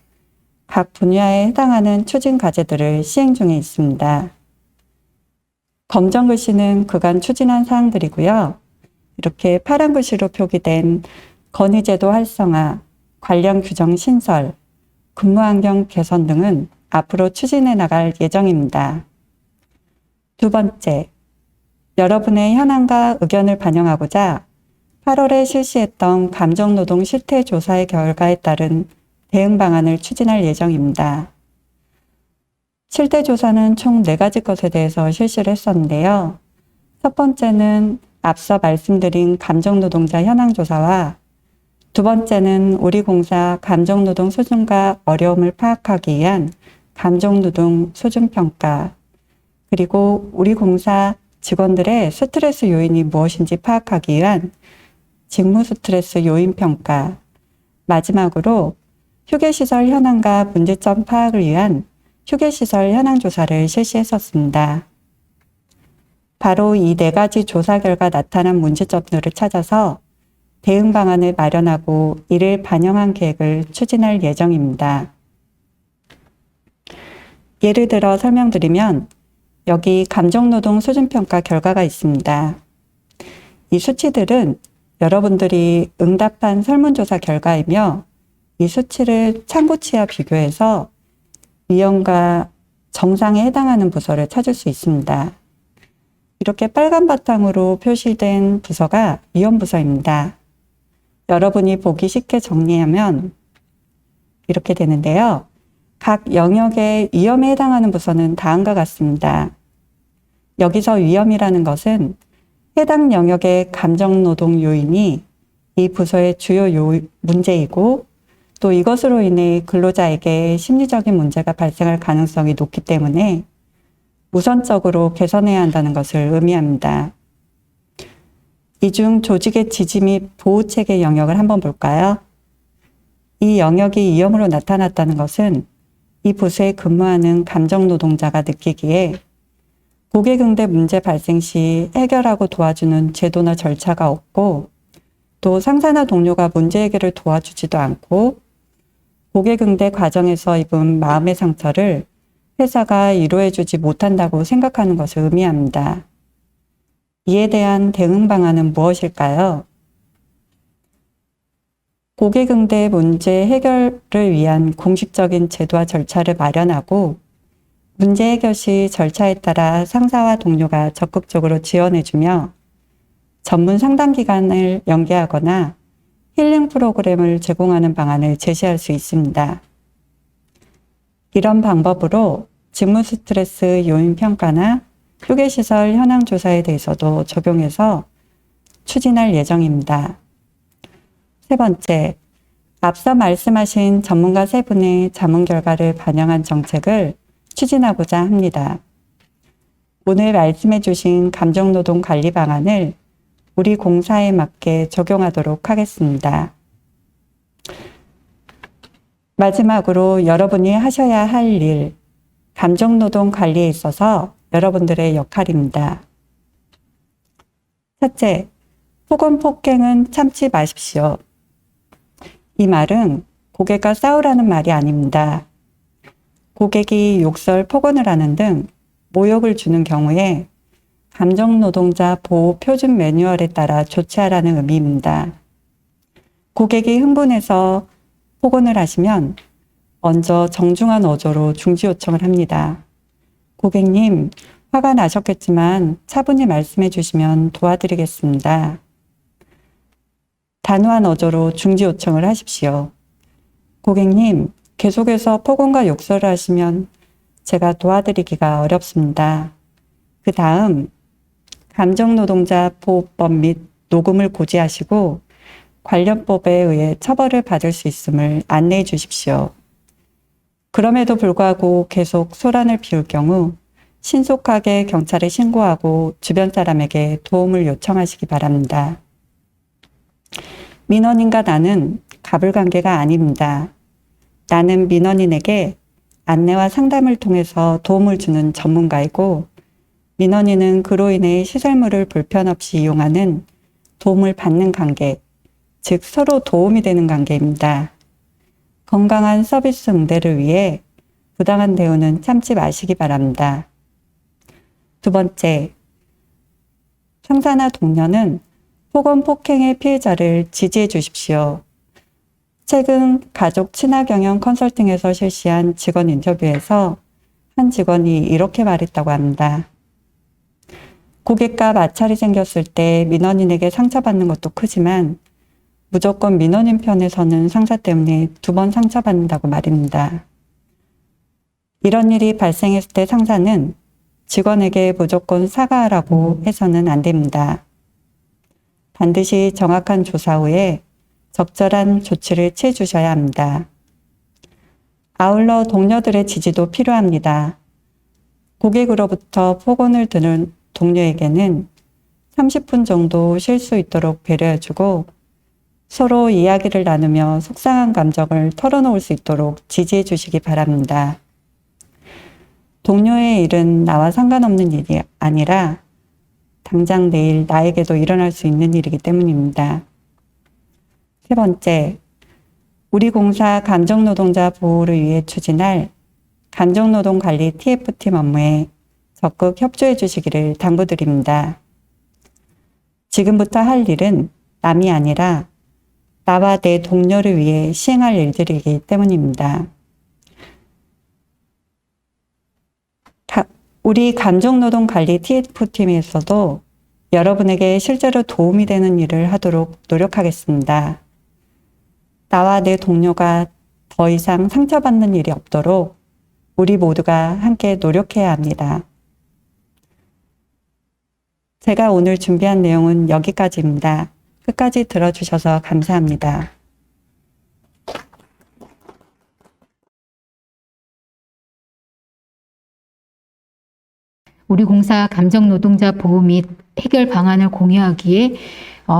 각 분야에 해당하는 추진 과제들을 시행 중에 있습니다. 검정 글씨는 그간 추진한 사항들이고요. 이렇게 파란 글씨로 표기된 건의제도 활성화, 관련 규정 신설, 근무 환경 개선 등은 앞으로 추진해 나갈 예정입니다. 두 번째, 여러분의 현안과 의견을 반영하고자 8월에 실시했던 감정노동 실태 조사의 결과에 따른 대응 방안을 추진할 예정입니다. 실태 조사는 총 4가지 것에 대해서 실시를 했었는데요. 첫 번째는 앞서 말씀드린 감정노동자 현황 조사와 두 번째는 우리 공사 감정노동 수준과 어려움을 파악하기 위한 감정노동 수준평가, 그리고 우리 공사 직원들의 스트레스 요인이 무엇인지 파악하기 위한 직무 스트레스 요인 평가, 마지막으로 휴게시설 현황과 문제점 파악을 위한 휴게시설 현황 조사를 실시했었습니다. 바로 이 4가지 조사 결과 나타난 문제점들을 찾아서 대응 방안을 마련하고 이를 반영한 계획을 추진할 예정입니다. 예를 들어 설명드리면 여기 감정노동 수준평가 결과가 있습니다. 이 수치들은 여러분들이 응답한 설문조사 결과이며 이 수치를 참고치와 비교해서 위험과 정상에 해당하는 부서를 찾을 수 있습니다. 이렇게 빨간 바탕으로 표시된 부서가 위험부서입니다. 여러분이 보기 쉽게 정리하면 이렇게 되는데요. 각 영역의 위험에 해당하는 부서는 다음과 같습니다. 여기서 위험이라는 것은 해당 영역의 감정노동 요인이 이 부서의 주요 문제이고 또 이것으로 인해 근로자에게 심리적인 문제가 발생할 가능성이 높기 때문에 우선적으로 개선해야 한다는 것을 의미합니다. 이 중 조직의 지지 및 보호체계 영역을 한번 볼까요? 이 영역이 위험으로 나타났다는 것은 이 부서에 근무하는 감정노동자가 느끼기에 고객응대 문제 발생 시 해결하고 도와주는 제도나 절차가 없고 또 상사나 동료가 문제 해결을 도와주지도 않고 고객응대 과정에서 입은 마음의 상처를 회사가 위로해주지 못한다고 생각하는 것을 의미합니다. 이에 대한 대응 방안은 무엇일까요? 고객응대 문제 해결을 위한 공식적인 제도와 절차를 마련하고 문제 해결 시 절차에 따라 상사와 동료가 적극적으로 지원해주며 전문 상담기관을 연계하거나 힐링 프로그램을 제공하는 방안을 제시할 수 있습니다. 이런 방법으로 직무 스트레스 요인 평가나 휴게시설 현황 조사에 대해서도 적용해서 추진할 예정입니다. 세 번째, 앞서 말씀하신 전문가 3분의 자문 결과를 반영한 정책을 추진하고자 합니다. 오늘 말씀해 주신 감정노동 관리 방안을 우리 공사에 맞게 적용하도록 하겠습니다. 마지막으로 여러분이 하셔야 할 일, 감정노동 관리에 있어서 여러분들의 역할입니다. 첫째, 폭언 폭행은 참지 마십시오. 이 말은 고객과 싸우라는 말이 아닙니다. 고객이 욕설, 폭언을 하는 등 모욕을 주는 경우에 감정노동자 보호 표준 매뉴얼에 따라 조치하라는 의미입니다. 고객이 흥분해서 폭언을 하시면 먼저 정중한 어조로 중지 요청을 합니다. 고객님, 화가 나셨겠지만 차분히 말씀해 주시면 도와드리겠습니다. 단호한 어조로 중지 요청을 하십시오. 고객님, 계속해서 폭언과 욕설을 하시면 제가 도와드리기가 어렵습니다. 그 다음, 감정노동자 보호법 및 녹음을 고지하시고 관련법에 의해 처벌을 받을 수 있음을 안내해 주십시오. 그럼에도 불구하고 계속 소란을 피울 경우 신속하게 경찰에 신고하고 주변 사람에게 도움을 요청하시기 바랍니다. 민원인과 나는 갑을관계가 아닙니다. 나는 민원인에게 안내와 상담을 통해서 도움을 주는 전문가이고 민원인은 그로 인해 시설물을 불편 없이 이용하는 도움을 받는 관계, 즉 서로 도움이 되는 관계입니다. 건강한 서비스 응대를 위해 부당한 대우는 참지 마시기 바랍니다. 두 번째, 상사나 동료는 폭언 폭행의 피해자를 지지해 주십시오. 최근 가족 친화 경영 컨설팅에서 실시한 직원 인터뷰에서 한 직원이 이렇게 말했다고 합니다. 고객과 마찰이 생겼을 때 민원인에게 상처받는 것도 크지만 무조건 민원인 편에 서는 상사 때문에 2번 상처받는다고 말입니다. 이런 일이 발생했을 때 상사는 직원에게 무조건 사과하라고 해서는 안 됩니다. 반드시 정확한 조사 후에 적절한 조치를 취해 주셔야 합니다. 아울러 동료들의 지지도 필요합니다. 고객으로부터 폭언을 듣는 동료에게는 30분 정도 쉴 수 있도록 배려해주고 서로 이야기를 나누며 속상한 감정을 털어놓을 수 있도록 지지해 주시기 바랍니다. 동료의 일은 나와 상관없는 일이 아니라 당장 내일 나에게도 일어날 수 있는 일이기 때문입니다. 세 번째, 우리 공사 감정노동자 보호를 위해 추진할 감정노동관리 TF팀 업무에 적극 협조해 주시기를 당부드립니다. 지금부터 할 일은 남이 아니라 나와 내 동료를 위해 시행할 일들이기 때문입니다. 우리 감정노동관리 TF팀에서도 여러분에게 실제로 도움이 되는 일을 하도록 노력하겠습니다. 나와 내 동료가 더 이상 상처받는 일이 없도록 우리 모두가 함께 노력해야 합니다. 제가 오늘 준비한 내용은 여기까지입니다. 끝까지 들어주셔서 감사합니다. 우리 공사 감정노동자 보호 및 해결 방안을 공유하기에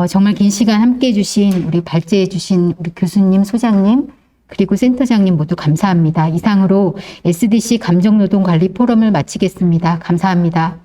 정말 긴 시간 함께 해주신 우리 발제해주신 우리 교수님, 소장님, 그리고 센터장님 모두 감사합니다. 이상으로 SDC 감정노동관리 포럼을 마치겠습니다. 감사합니다.